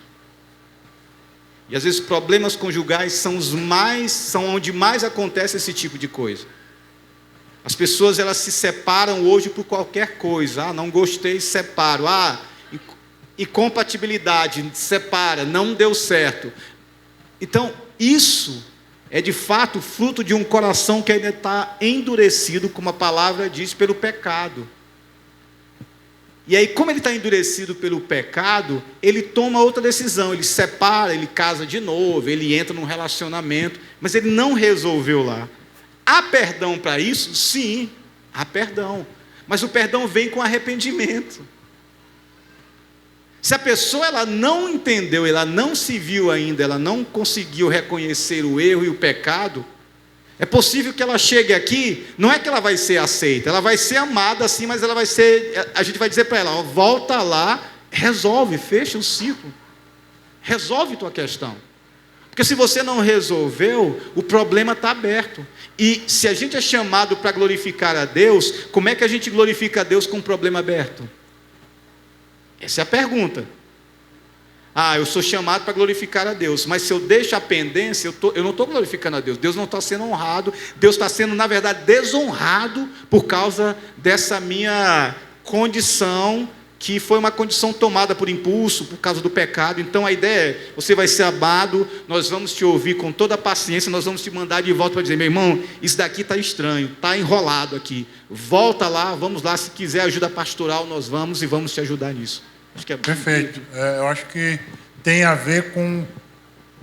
E às vezes problemas conjugais são onde mais acontece esse tipo de coisa. As pessoas, elas se separam hoje por qualquer coisa. Não gostei, separo. Incompatibilidade, separa, não deu certo. Então, isso é de fato fruto de um coração que ainda está endurecido, como a palavra diz, pelo pecado. E aí, como ele está endurecido pelo pecado, ele toma outra decisão, ele separa, ele casa de novo, ele entra num relacionamento, mas ele não resolveu lá. Há perdão para isso? Sim, há perdão. Mas o perdão vem com arrependimento. Se a pessoa ela não entendeu, ela não se viu ainda, ela não conseguiu reconhecer o erro e o pecado, é possível que ela chegue aqui, não é que ela vai ser aceita, ela vai ser amada assim, mas ela vai ser, a gente vai dizer para ela, volta lá, resolve, fecha o ciclo, resolve tua questão. Porque se você não resolveu, o problema está aberto. E se a gente é chamado para glorificar a Deus, como é que a gente glorifica a Deus com o problema aberto? Essa é a pergunta. Eu sou chamado para glorificar a Deus, mas se eu deixo a pendência, eu não estou glorificando a Deus. Deus não está sendo honrado, Deus está sendo, na verdade, desonrado por causa dessa minha condição, que foi uma condição tomada por impulso, por causa do pecado. Então a ideia é, você vai ser amado, nós vamos te ouvir com toda a paciência, nós vamos te mandar de volta para dizer, meu irmão, isso daqui está estranho, está enrolado aqui, volta lá, vamos lá, se quiser ajuda pastoral, nós vamos e vamos te ajudar nisso. Acho que é perfeito. Eu acho que tem a ver com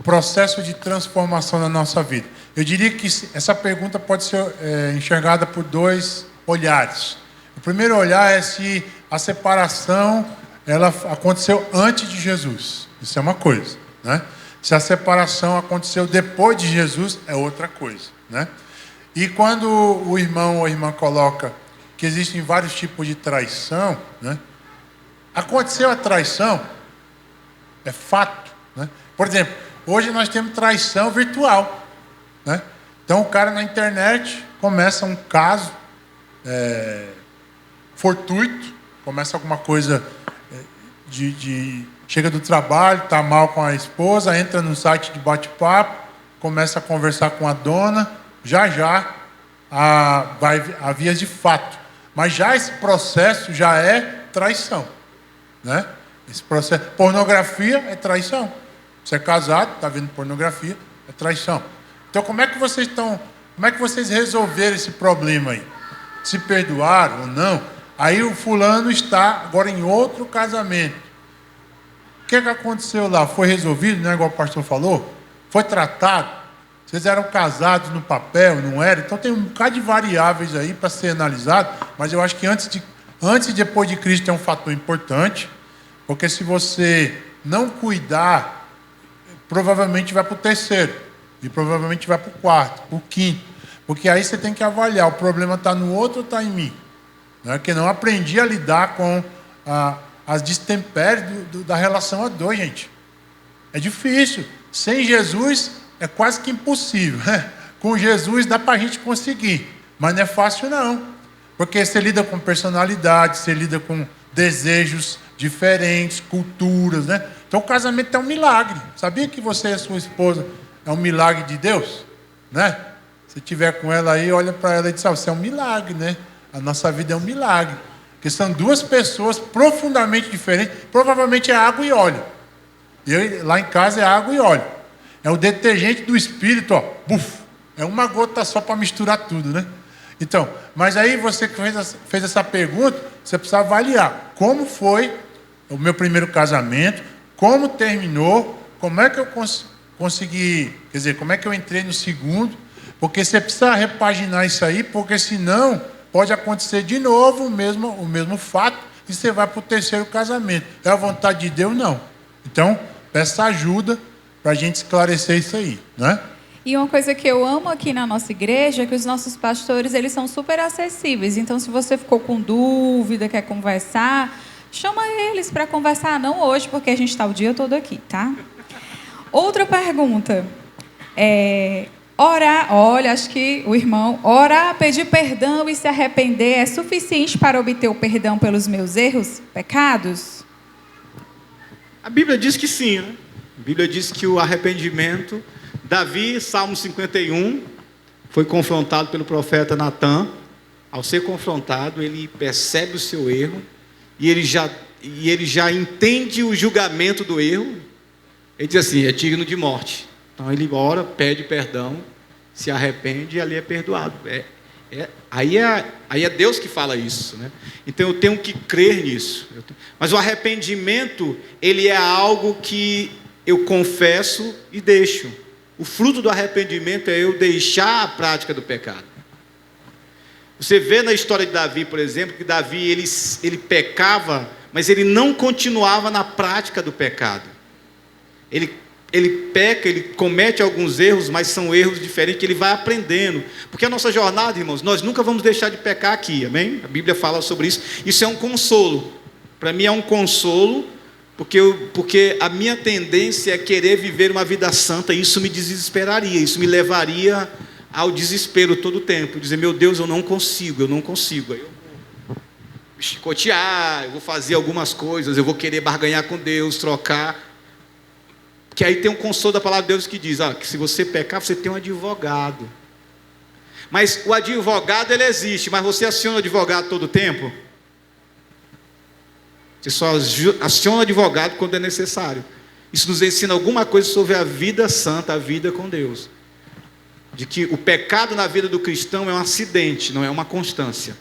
o processo de transformação na nossa vida. Eu diria que essa pergunta pode ser enxergada por dois olhares. O primeiro olhar é se a separação ela aconteceu antes de Jesus. Isso é uma coisa, né? Se a separação aconteceu depois de Jesus, é outra coisa, né? E quando o irmão ou a irmã coloca que existem vários tipos de traição, né? Aconteceu a traição, é fato, né? Por exemplo, hoje nós temos traição virtual, né? Então o cara na internet começa um caso fortuito, começa alguma coisa chega do trabalho, está mal com a esposa, entra no site de bate-papo, começa a conversar com a dona, já vai a vias de fato. Mas já esse processo já é traição, né? Esse processo, pornografia é traição. Você é casado, está vendo pornografia, é traição. Então como é que vocês resolveram esse problema aí? Se perdoaram ou não? Aí o fulano está agora em outro casamento. O que aconteceu lá? Foi resolvido, não é igual o pastor falou? Foi tratado? Vocês eram casados no papel, não eram? Então tem um bocado de variáveis aí para ser analisado, mas eu acho que antes e depois de Cristo é um fator importante, porque se você não cuidar, provavelmente vai para o terceiro, e provavelmente vai para o quarto, para o quinto, porque aí você tem que avaliar, o problema está no outro ou está em mim? Né? Que não aprendi a lidar com as destempéries da relação a dois, gente. É difícil. Sem Jesus é quase que impossível. Com Jesus dá para a gente conseguir, mas não é fácil não. Porque você lida com personalidade, você lida com desejos diferentes, culturas, né? Então o casamento é um milagre. Sabia que você e a sua esposa é um milagre de Deus? Né? Se tiver com ela aí, olha para ela e diz, você é um milagre, né? A nossa vida é um milagre. Porque são duas pessoas profundamente diferentes. Provavelmente é água e óleo. Lá em casa é água e óleo. É o detergente do espírito, ó. Buf, é uma gota só para misturar tudo, né? Então, mas aí você que fez essa pergunta, você precisa avaliar como foi o meu primeiro casamento, como terminou, como é que eu consegui, quer dizer, como é que eu entrei no segundo, porque você precisa repaginar isso aí, porque senão pode acontecer de novo o mesmo fato e você vai para o terceiro casamento. É a vontade de Deus? Não. Então, peça ajuda para a gente esclarecer isso aí, né? E uma coisa que eu amo aqui na nossa igreja é que os nossos pastores, eles são super acessíveis. Então, se você ficou com dúvida, quer conversar, chama eles para conversar. Não hoje, porque a gente está o dia todo aqui, tá? Outra pergunta. Orar, olha, acho que o irmão, orar, pedir perdão e se arrepender é suficiente para obter o perdão pelos meus erros, pecados? A Bíblia diz que sim, né? A Bíblia diz que o arrependimento... Davi, Salmo 51, foi confrontado pelo profeta Natã. Ao ser confrontado, ele percebe o seu erro e ele já entende o julgamento do erro. Ele diz assim, é digno de morte. Então ele ora, pede perdão, se arrepende e ali é perdoado. Aí é Deus que fala isso, né? Então eu tenho que crer nisso. Mas o arrependimento, ele é algo que eu confesso e deixo. O fruto do arrependimento é eu deixar a prática do pecado. Você vê na história de Davi, por exemplo, que Davi ele pecava, mas ele não continuava na prática do pecado. Ele peca, ele comete alguns erros, mas são erros diferentes que ele vai aprendendo. Porque a nossa jornada, irmãos, nós nunca vamos deixar de pecar aqui, amém? A Bíblia fala sobre isso. Isso é um consolo. Para mim é um consolo, porque a minha tendência é querer viver uma vida santa, e isso me desesperaria, isso me levaria ao desespero todo o tempo, dizer, meu Deus, eu não consigo, aí eu vou me chicotear, eu vou fazer algumas coisas, eu vou querer barganhar com Deus, trocar, que aí tem um consolo da palavra de Deus que diz, que se você pecar, você tem um advogado, mas o advogado ele existe, mas você aciona o advogado todo o tempo? Você só aciona o advogado quando é necessário. Isso nos ensina alguma coisa sobre a vida santa, a vida com Deus. De que o pecado na vida do cristão é um acidente, não é uma constância.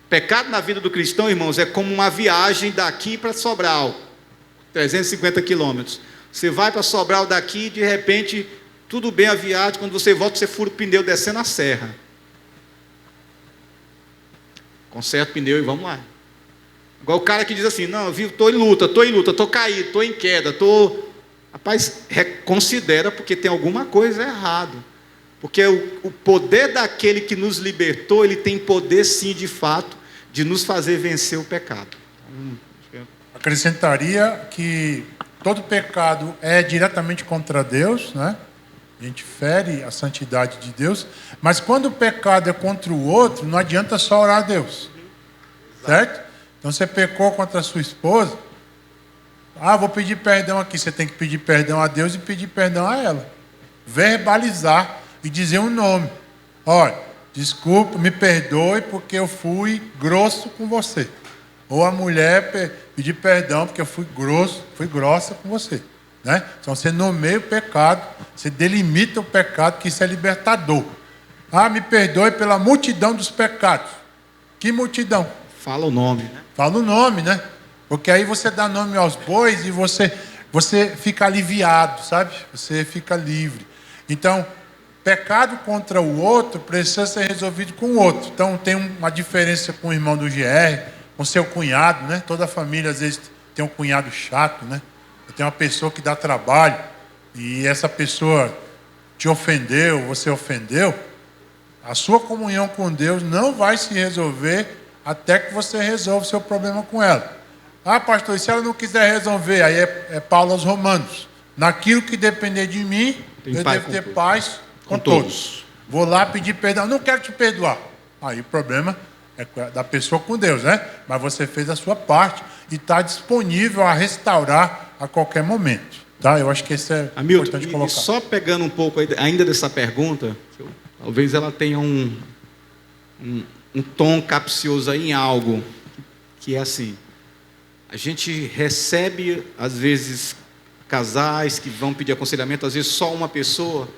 Pecado na vida do cristão, irmãos, é como uma viagem daqui para Sobral, 350 quilômetros. Você vai para Sobral daqui e de repente, tudo bem a viagem, quando você volta, você fura o pneu descendo a serra. Conserta o pneu e vamos lá. Igual o cara que diz assim, não, eu estou em luta, estou caído, estou em queda, Rapaz, reconsidera, porque tem alguma coisa errada. Porque o poder daquele que nos libertou, ele tem poder sim, de fato, de nos fazer vencer o pecado. Acrescentaria que todo pecado é diretamente contra Deus, né? A gente fere a santidade de Deus, mas quando o pecado é contra o outro, não adianta só orar a Deus, certo? Então você pecou contra a sua esposa, vou pedir perdão aqui. Você tem que pedir perdão a Deus e pedir perdão a ela. Verbalizar e dizer um nome. Olha, desculpa, me perdoe porque eu fui grosso com você. Ou a mulher pedir perdão porque eu fui grossa com você. Né? Então você nomeia o pecado, você delimita o pecado, que isso é libertador. Me perdoe pela multidão dos pecados. Que multidão? Fala o nome, né? Fala o nome, né? Porque aí você dá nome aos bois e você fica aliviado, sabe? Você fica livre. Então, pecado contra o outro precisa ser resolvido com o outro. Então, tem uma diferença com o irmão do GR, com seu cunhado, né? Toda a família, às vezes, tem um cunhado chato, né? Tem uma pessoa que dá trabalho e essa pessoa te ofendeu, você ofendeu. A sua comunhão com Deus não vai se resolver até que você resolva o seu problema com ela. Pastor, e se ela não quiser resolver? Aí é Paulo aos Romanos. Naquilo que depender de mim, eu devo ter paz com todos. Vou lá pedir perdão. Não quero te perdoar. Aí o problema é da pessoa com Deus, né? Mas você fez a sua parte e está disponível a restaurar a qualquer momento. Tá? Eu acho que isso é importante colocar. E só pegando um pouco ainda dessa pergunta, talvez ela tenha um tom capcioso aí em algo, que é assim, a gente recebe, às vezes, casais que vão pedir aconselhamento, às vezes só uma pessoa,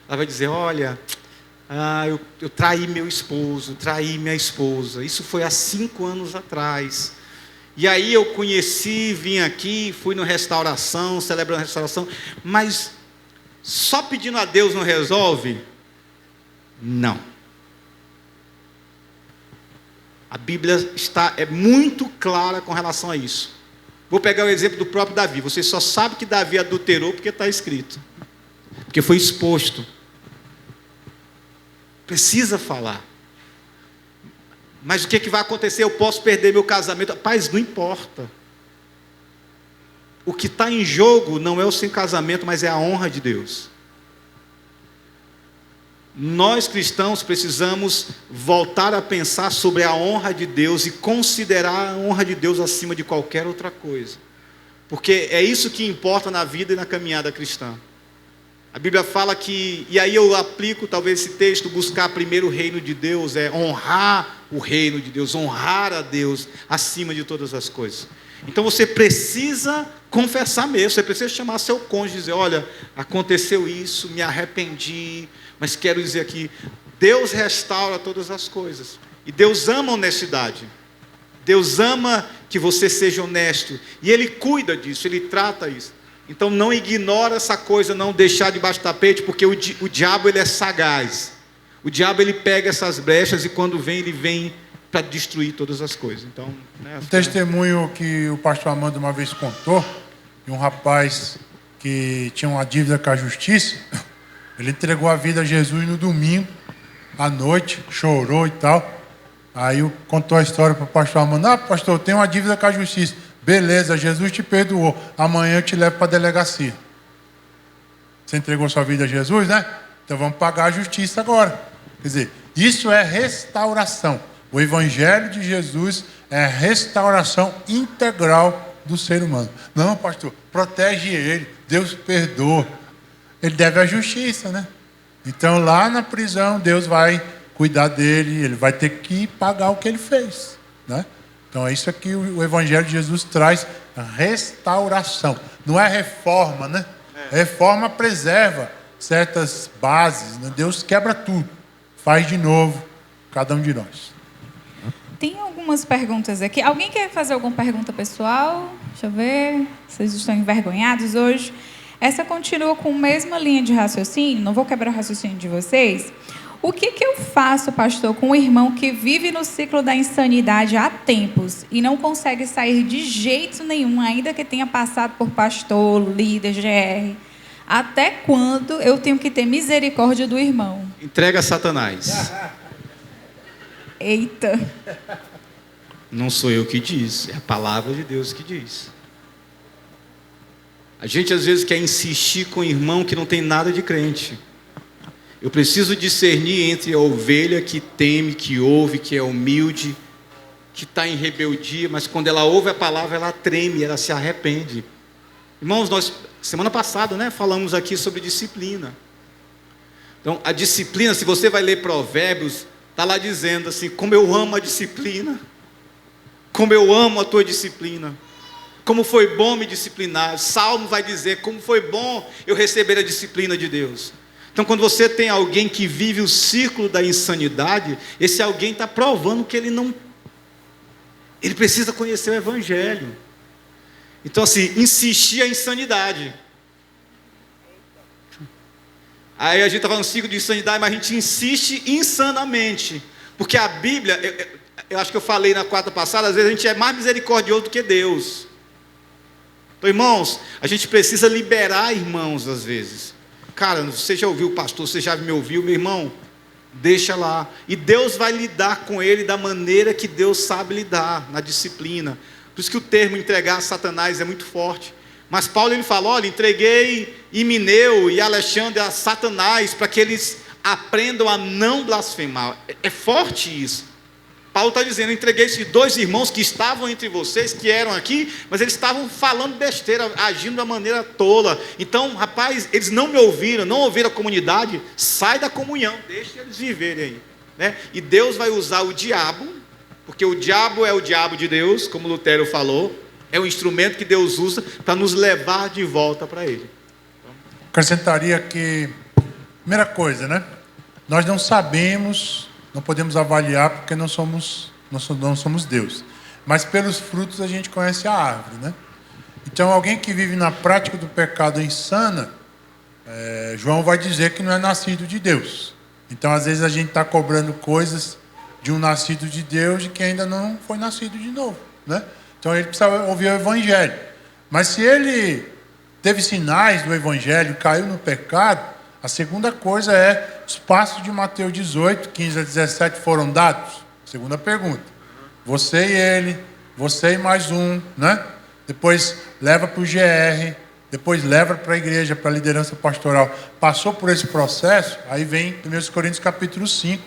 ela vai dizer, olha, eu traí meu esposo, traí minha esposa. Isso foi há 5 anos atrás. E aí eu conheci, vim aqui, fui no restauração, celebrando a restauração. Mas só pedindo a Deus não resolve? Não. A Bíblia é muito clara com relação a isso. Vou pegar o exemplo do próprio Davi. Você só sabe que Davi adulterou porque está escrito. Porque foi exposto. Precisa falar. Mas o que vai acontecer? Eu posso perder meu casamento. Rapaz, não importa. O que está em jogo não é o seu casamento, mas é a honra de Deus. Nós cristãos precisamos voltar a pensar sobre a honra de Deus e considerar a honra de Deus acima de qualquer outra coisa. Porque é isso que importa na vida e na caminhada cristã. A Bíblia fala que, e aí eu aplico talvez esse texto, buscar primeiro o reino de Deus, é honrar o reino de Deus, honrar a Deus acima de todas as coisas. Então você precisa confessar mesmo, você precisa chamar seu cônjuge e dizer, olha, aconteceu isso, me arrependi, mas quero dizer aqui, Deus restaura todas as coisas. E Deus ama a honestidade. Deus ama que você seja honesto. E Ele cuida disso, Ele trata isso. Então não ignora essa coisa, não deixar debaixo do tapete, porque o diabo ele é sagaz. O diabo ele pega essas brechas e quando vem, ele vem para destruir todas as coisas. Então, um testemunho que o pastor Amando uma vez contou, de um rapaz que tinha uma dívida com a justiça, ele entregou a vida a Jesus no domingo, à noite, chorou e tal. Aí contou a história para o pastor Amando, pastor, eu tenho uma dívida com a justiça. Beleza, Jesus te perdoou. Amanhã eu te levo para a delegacia. Você entregou sua vida a Jesus, né? Então vamos pagar a justiça agora. Quer dizer, isso é restauração. O Evangelho de Jesus é a restauração integral do ser humano. Não, pastor, protege ele. Deus perdoa. Ele deve a justiça, né? Então lá na prisão Deus vai cuidar dele. Ele vai ter que pagar o que ele fez, né? Então é isso que o Evangelho de Jesus traz, a restauração. Não é reforma, né? Reforma preserva certas bases, né? Deus quebra tudo, faz de novo cada um de nós. Tem algumas perguntas aqui. Alguém quer fazer alguma pergunta pessoal? Deixa eu ver. Vocês estão envergonhados hoje? Essa continua com a mesma linha de raciocínio. Não vou quebrar o raciocínio de vocês. O que eu faço, pastor, com um irmão que vive no ciclo da insanidade há tempos e não consegue sair de jeito nenhum, ainda que tenha passado por pastor, líder, GR? Até quando eu tenho que ter misericórdia do irmão? Entrega a Satanás. Eita. Não sou eu que diz, é a palavra de Deus que diz. A gente às vezes quer insistir com o irmão que não tem nada de crente. Eu preciso discernir entre a ovelha que teme, que ouve, que é humilde, que está em rebeldia, mas quando ela ouve a palavra, ela treme, ela se arrepende. Irmãos, nós, semana passada, falamos aqui sobre disciplina. Então, a disciplina, se você vai ler Provérbios, está lá dizendo assim, como eu amo a disciplina, como eu amo a tua disciplina, como foi bom me disciplinar. Salmo vai dizer, como foi bom eu receber a disciplina de Deus. Então, quando você tem alguém que vive o círculo da insanidade, esse alguém está provando que ele precisa conhecer o Evangelho. Então, assim, insistir a insanidade. Aí a gente está falando ciclo de insanidade, mas a gente insiste insanamente. Porque a Bíblia, eu acho que eu falei na quarta passada, às vezes a gente é mais misericordioso do que Deus. Então, irmãos, a gente precisa liberar irmãos às vezes. Cara, você já ouviu o pastor, você já me ouviu, meu irmão? Deixa lá. E Deus vai lidar com ele da maneira que Deus sabe lidar, na disciplina. Por isso que o termo entregar a Satanás é muito forte. Mas Paulo ele fala, olha, entreguei Himeneu e Alexandre a Satanás para que eles aprendam a não blasfemar. É forte isso. Paulo está dizendo, eu entreguei esses 2 irmãos que estavam entre vocês, que eram aqui, mas eles estavam falando besteira, agindo da maneira tola. Então, rapaz, eles não me ouviram, não ouviram a comunidade, sai da comunhão, deixa eles viverem aí. Né? E Deus vai usar o diabo, porque o diabo é o diabo de Deus, como Lutero falou, é o instrumento que Deus usa para nos levar de volta para Ele. Acrescentaria que, primeira coisa, nós não sabemos, não podemos avaliar porque não somos Deus. Mas pelos frutos a gente conhece a árvore, né? Então alguém que vive na prática do pecado insana, João vai dizer que não é nascido de Deus. Então às vezes a gente está cobrando coisas de um nascido de Deus e que ainda não foi nascido de novo, né? Então ele precisa ouvir o Evangelho. Mas se ele teve sinais do Evangelho, caiu no pecado, a segunda coisa é, os passos de Mateus 18, 15 a 17 foram dados? Segunda pergunta. Você e ele, você e mais um, né? Depois leva para o GR, depois leva para a igreja, para a liderança pastoral. Passou por esse processo, aí vem 1 Coríntios capítulo 5.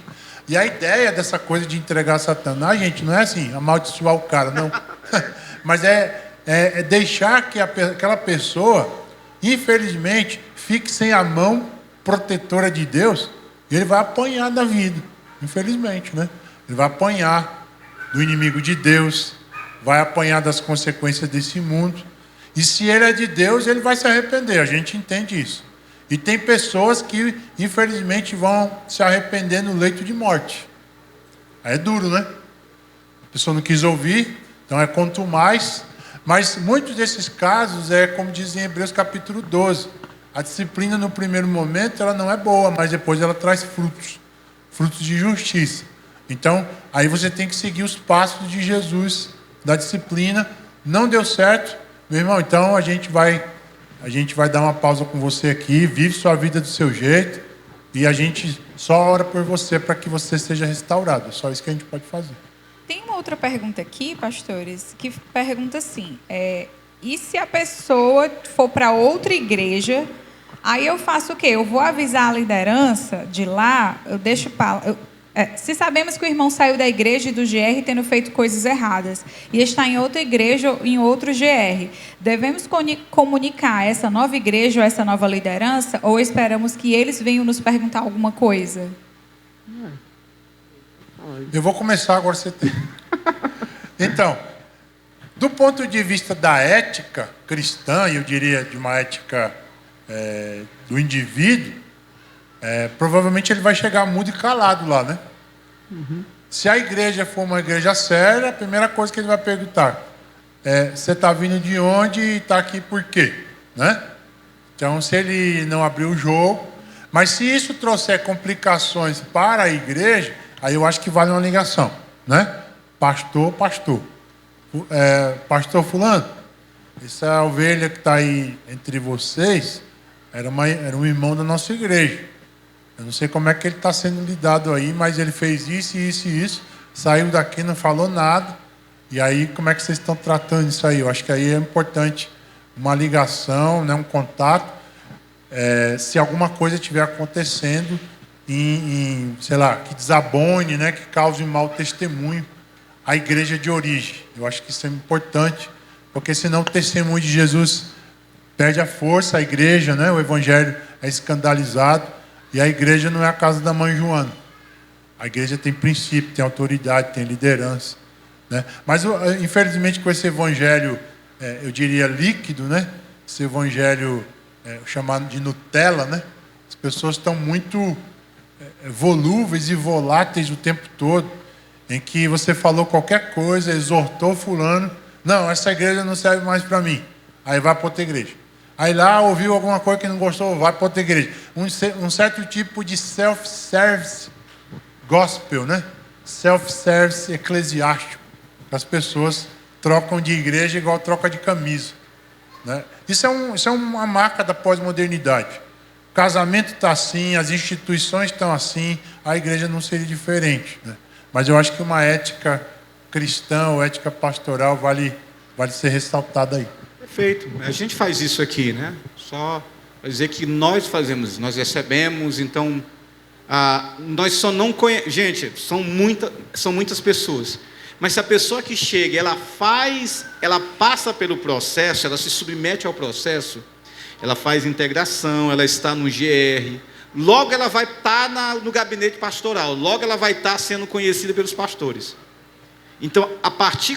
E a ideia dessa coisa de entregar a Satanás, gente, não é assim, amaldiçoar o cara, não. Mas é deixar que aquela pessoa, infelizmente, fique sem a mão protetora de Deus, e ele vai apanhar da vida, infelizmente, né? Ele vai apanhar do inimigo de Deus, vai apanhar das consequências desse mundo. E se ele é de Deus, ele vai se arrepender, a gente entende isso. E tem pessoas que, infelizmente, vão se arrepender no leito de morte. Aí é duro, né? A pessoa não quis ouvir, então é quanto mais. Mas muitos desses casos é como diz em Hebreus capítulo 12. A disciplina no primeiro momento ela não é boa, mas depois ela traz frutos. Frutos de justiça. Então, aí você tem que seguir os passos de Jesus, da disciplina. Não deu certo, meu irmão, então a gente vai dar uma pausa com você aqui, vive sua vida do seu jeito, e a gente só ora por você para que você seja restaurado. É só isso que a gente pode fazer. Tem uma outra pergunta aqui, pastores, que pergunta assim, e se a pessoa for para outra igreja, aí eu faço o quê? Eu vou avisar a liderança de lá, eu deixo... se sabemos que o irmão saiu da igreja e do GR tendo feito coisas erradas e está em outra igreja ou em outro GR, devemos comunicar a essa nova igreja ou essa nova liderança ou esperamos que eles venham nos perguntar alguma coisa? Eu vou começar, agora você tem. Então, do ponto de vista da ética cristã, eu diria de uma ética do indivíduo, provavelmente ele vai chegar mudo e calado lá, né? Uhum. Se a igreja for uma igreja séria, a primeira coisa que ele vai perguntar você está vindo de onde e está aqui por quê? Né? Então, se ele não abrir o jogo, mas se isso trouxer complicações para a igreja, aí eu acho que vale uma ligação, né? Pastor, pastor fulano, essa ovelha que está aí entre vocês era um irmão da nossa igreja. Eu não sei como é que ele está sendo lidado aí, mas ele fez isso, isso e isso, saiu daqui, não falou nada. E aí, como é que vocês estão tratando isso aí? Eu acho que aí é importante uma ligação, né, um contato. Se alguma coisa estiver acontecendo, sei lá, que desabone, né, que cause um mau testemunho à igreja de origem. Eu acho que isso é importante, porque senão o testemunho de Jesus perde a força, a igreja, né, o evangelho é escandalizado. E a igreja não é a casa da mãe Joana. A igreja tem princípio, tem autoridade, tem liderança, né? Mas, infelizmente, com esse evangelho, eu diria líquido, né? Esse evangelho chamado de Nutella, né? As pessoas estão muito volúveis e voláteis o tempo todo, em que você falou qualquer coisa, exortou fulano, não, essa igreja não serve mais para mim. Aí vai para outra igreja. Aí lá ouviu alguma coisa que não gostou, vai para outra igreja. Um certo tipo de self-service gospel, né? Self-service eclesiástico. As pessoas trocam de igreja igual troca de camisa, né? Isso é uma marca da pós-modernidade. O casamento está assim, as instituições estão assim, a igreja não seria diferente, né? Mas eu acho que uma ética cristã ou ética pastoral vale ser ressaltada aí. Perfeito. A gente faz isso aqui, né? Só para dizer que nós fazemos isso, nós recebemos, então, nós só não conhecemos. Gente, são muitas pessoas. Mas se a pessoa que chega, ela passa pelo processo, ela se submete ao processo, ela faz integração, ela está no GR, logo ela vai estar no gabinete pastoral, logo ela vai estar sendo conhecida pelos pastores. Então,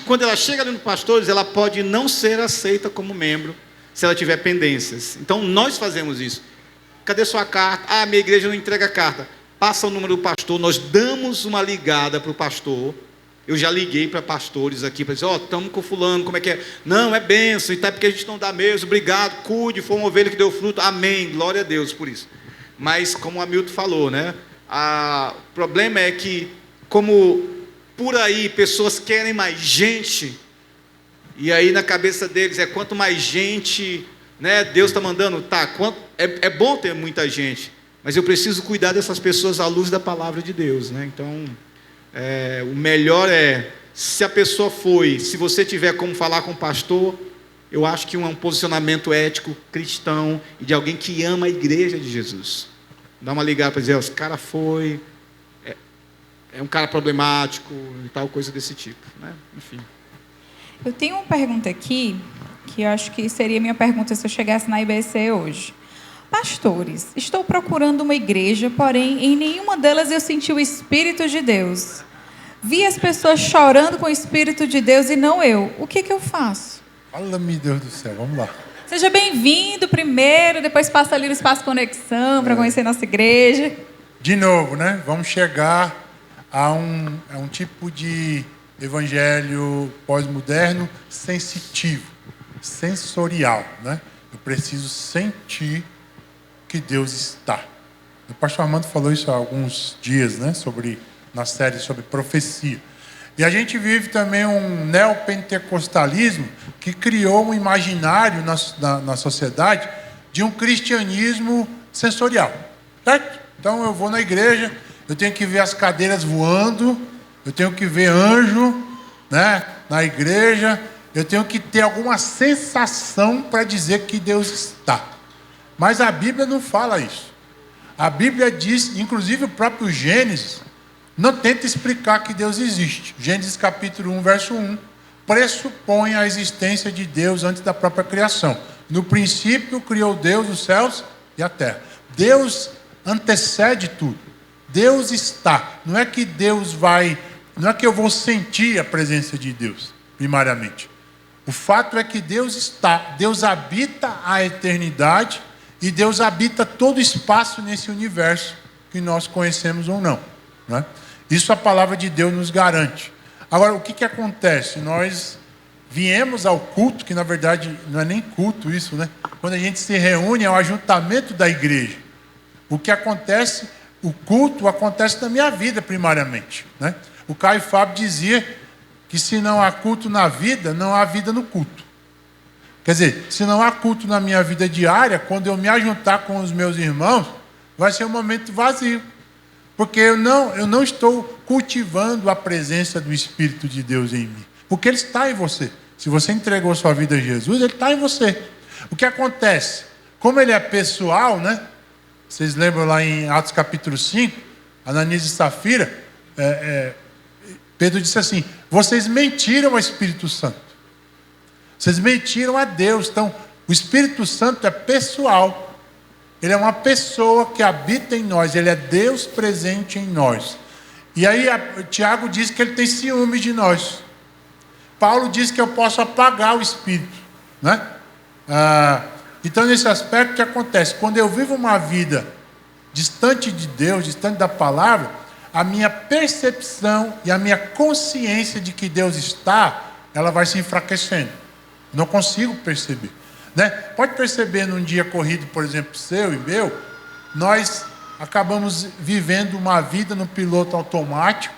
quando ela chega ali no pastores, ela pode não ser aceita como membro, se ela tiver pendências. Então, nós fazemos isso. Cadê sua carta? Minha igreja não entrega carta. passa o número do pastor, nós damos uma ligada para o pastor. Eu já liguei para pastores aqui, para dizer, estamos com fulano, como é que é? Não, é bênção, e tá porque a gente não dá mesmo, obrigado, cuide, foi uma ovelha que deu fruto, amém, glória a Deus por isso. Mas, como o Hamilton falou, né? O problema é que, como por aí pessoas querem mais gente, e aí na cabeça deles quanto mais gente, né, Deus está mandando, é bom ter muita gente, mas eu preciso cuidar dessas pessoas à luz da palavra de Deus, né? Então, o melhor se a pessoa se você tiver como falar com o pastor, eu acho que um posicionamento ético, cristão, e de alguém que ama a igreja de Jesus. Dá uma ligada para dizer, esse cara é um cara problemático, e tal, coisa desse tipo, né? Enfim. Eu tenho uma pergunta aqui, que eu acho que seria minha pergunta se eu chegasse na IBC hoje. Pastores, estou procurando uma igreja, porém em nenhuma delas eu senti o Espírito de Deus. Vi as pessoas chorando com o Espírito de Deus e não eu. O que eu faço? Fala, meu Deus do céu, vamos lá. Seja bem-vindo primeiro, depois passa ali no Espaço Conexão para conhecer nossa igreja. De novo, né? Vamos chegar a um tipo de evangelho pós-moderno sensitivo, sensorial, né? Eu preciso sentir que Deus está. O pastor Armando falou isso há alguns dias, né? Na série sobre profecia. E a gente vive também um neopentecostalismo que criou um imaginário na sociedade de um cristianismo sensorial, certo? Então eu vou na igreja, eu tenho que ver as cadeiras voando, eu tenho que ver anjo, né, na igreja, eu tenho que ter alguma sensação para dizer que Deus está. Mas a Bíblia não fala isso. A Bíblia diz, inclusive o próprio Gênesis, não tenta explicar que Deus existe. Gênesis capítulo 1, verso 1, pressupõe a existência de Deus antes da própria criação. No princípio criou Deus os céus e a terra. Deus antecede tudo. Deus está. Não é que não é que eu vou sentir a presença de Deus, primariamente. O fato é que Deus está. Deus habita a eternidade e Deus habita todo o espaço nesse universo que nós conhecemos ou não, né? Isso a palavra de Deus nos garante. Agora, o que acontece? Nós viemos ao culto, que na verdade não é nem culto isso, né? Quando a gente se reúne, é o ajuntamento da igreja. O que acontece, o culto acontece na minha vida, primariamente, né? O Caio Fábio dizia que se não há culto na vida, não há vida no culto. Quer dizer, se não há culto na minha vida diária, quando eu me ajuntar com os meus irmãos, vai ser um momento vazio. Porque eu não estou cultivando a presença do Espírito de Deus em mim. Porque Ele está em você. Se você entregou sua vida a Jesus, Ele está em você. O que acontece? Como Ele é pessoal, né? Vocês lembram lá em Atos capítulo 5, Ananias e Safira, Pedro disse assim, vocês mentiram ao Espírito Santo. Vocês mentiram a Deus. Então, o Espírito Santo é pessoal. Ele é uma pessoa que habita em nós. Ele é Deus presente em nós. E aí, Tiago diz que ele tem ciúme de nós. Paulo diz que eu posso apagar o Espírito, né? Então, nesse aspecto, o que acontece? Quando eu vivo uma vida distante de Deus, distante da palavra, a minha percepção e a minha consciência de que Deus está, ela vai se enfraquecendo. Não consigo perceber, né? Pode perceber num dia corrido, por exemplo, seu e meu, nós acabamos vivendo uma vida no piloto automático,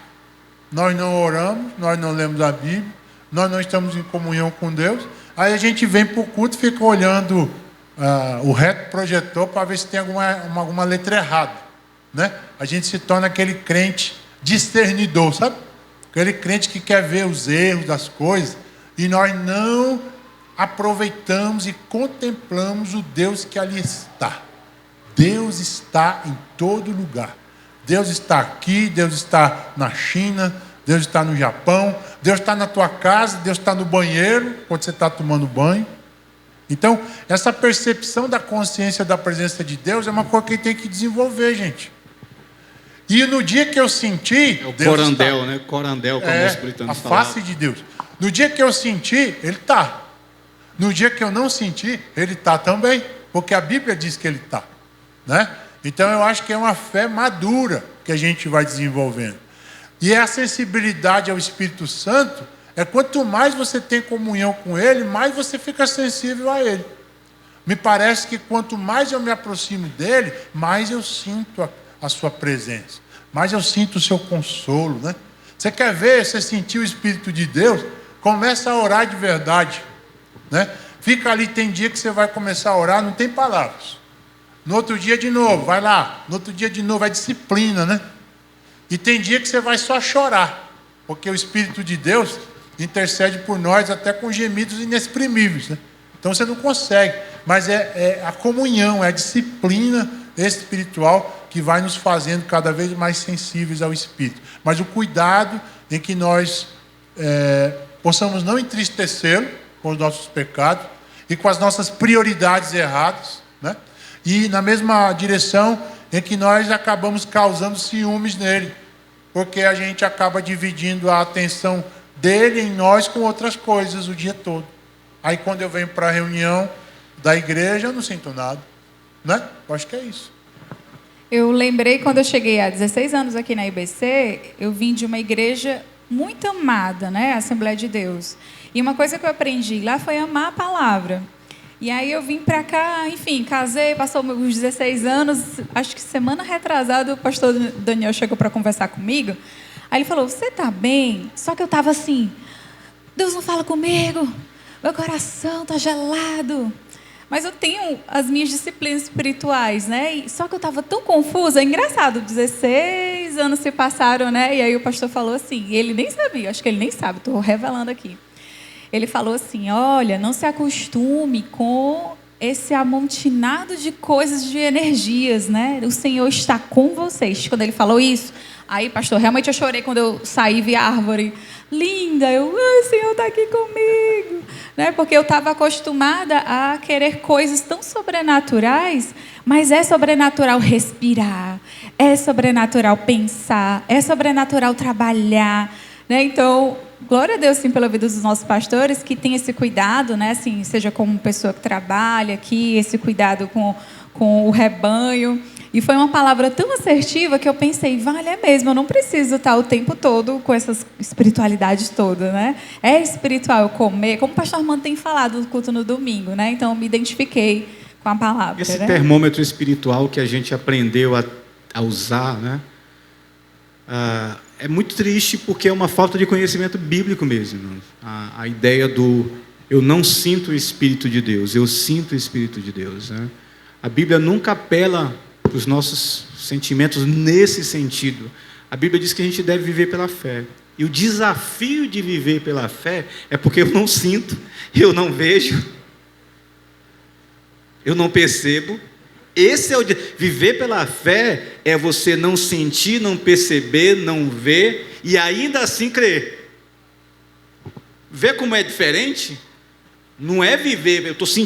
nós não oramos, nós não lemos a Bíblia, nós não estamos em comunhão com Deus, aí a gente vem para o culto e fica olhando o reto projetor para ver se tem alguma letra errada, né? A gente se torna aquele crente discernidor, sabe? Aquele crente que quer ver os erros das coisas, e nós não aproveitamos e contemplamos o Deus que ali está. Deus está em todo lugar. Deus está aqui, Deus está na China, Deus está no Japão, Deus está na tua casa, Deus está no banheiro, quando você está tomando banho. Então, essa percepção da consciência da presença de Deus é uma coisa que tem que desenvolver, gente. E no dia que eu senti... o corandel, está, né? Corandel, como os britanos falavam. A face de Deus. No dia que eu senti, Ele está. No dia que eu não senti, Ele está também. Porque a Bíblia diz que Ele está, né? Então eu acho que é uma fé madura que a gente vai desenvolvendo. E a sensibilidade ao Espírito Santo é quanto mais você tem comunhão com Ele, mais você fica sensível a Ele. Me parece que quanto mais eu me aproximo dEle, mais eu sinto a sua presença, mais eu sinto o seu consolo, né? Você quer ver, você sentir o Espírito de Deus, começa a orar de verdade, né? Fica ali, tem dia que você vai começar a orar, não tem palavras. No outro dia de novo, vai lá. No outro dia de novo, é disciplina, né? E tem dia que você vai só chorar, porque o Espírito de Deus intercede por nós até com gemidos inexprimíveis, né? Então você não consegue, mas é a comunhão, é a disciplina espiritual que vai nos fazendo cada vez mais sensíveis ao Espírito. Mas o cuidado em que nós possamos não entristecê-lo com os nossos pecados e com as nossas prioridades erradas, né? E na mesma direção em que nós acabamos causando ciúmes nele, porque a gente acaba dividindo a atenção dele em nós com outras coisas o dia todo. Aí quando eu venho para a reunião da igreja, eu não sinto nada, né? Eu acho que é isso. Eu lembrei quando eu cheguei há 16 anos aqui na IBC, eu vim de uma igreja muito amada, né? A Assembleia de Deus. E uma coisa que eu aprendi lá foi amar a palavra. E aí eu vim para cá, enfim, casei, passou os 16 anos, acho que semana retrasada o pastor Daniel chegou para conversar comigo. Aí ele falou, você está bem? Só que eu estava assim, Deus não fala comigo, meu coração está gelado. Mas eu tenho as minhas disciplinas espirituais, né? E só que eu estava tão confusa, é engraçado, 16 anos se passaram, né? E aí o pastor falou assim, e ele nem sabia, acho que ele nem sabe, estou revelando aqui. Ele falou assim, olha, não se acostume com esse amontinado de coisas, de energias, né? O Senhor está com vocês. Quando ele falou isso, aí, pastor, realmente eu chorei quando eu saí e vi a árvore linda. O Senhor está aqui comigo. Né? Porque eu estava acostumada a querer coisas tão sobrenaturais, mas é sobrenatural respirar, é sobrenatural pensar, é sobrenatural trabalhar, né? Então, glória a Deus, sim, pela vida dos nossos pastores, que tem esse cuidado, né? Assim, seja como pessoa que trabalha aqui, esse cuidado com o rebanho. E foi uma palavra tão assertiva que eu pensei, vale, é mesmo, eu não preciso estar o tempo todo com essas espiritualidades todas, né? É espiritual eu comer, como o pastor Armando tem falado no culto no domingo, né? Então, eu me identifiquei com a palavra. Esse né? termômetro espiritual que a gente aprendeu a usar, né? É muito triste porque é uma falta de conhecimento bíblico mesmo. A ideia do eu não sinto o Espírito de Deus, eu sinto o Espírito de Deus, né? A Bíblia nunca apela para os nossos sentimentos nesse sentido. A Bíblia diz que a gente deve viver pela fé. E o desafio de viver pela fé é porque eu não sinto, eu não vejo, eu não percebo. Esse é o viver pela fé, é você não sentir, não perceber, não ver e ainda assim crer. Vê como é diferente? Não é viver, eu estou sentindo.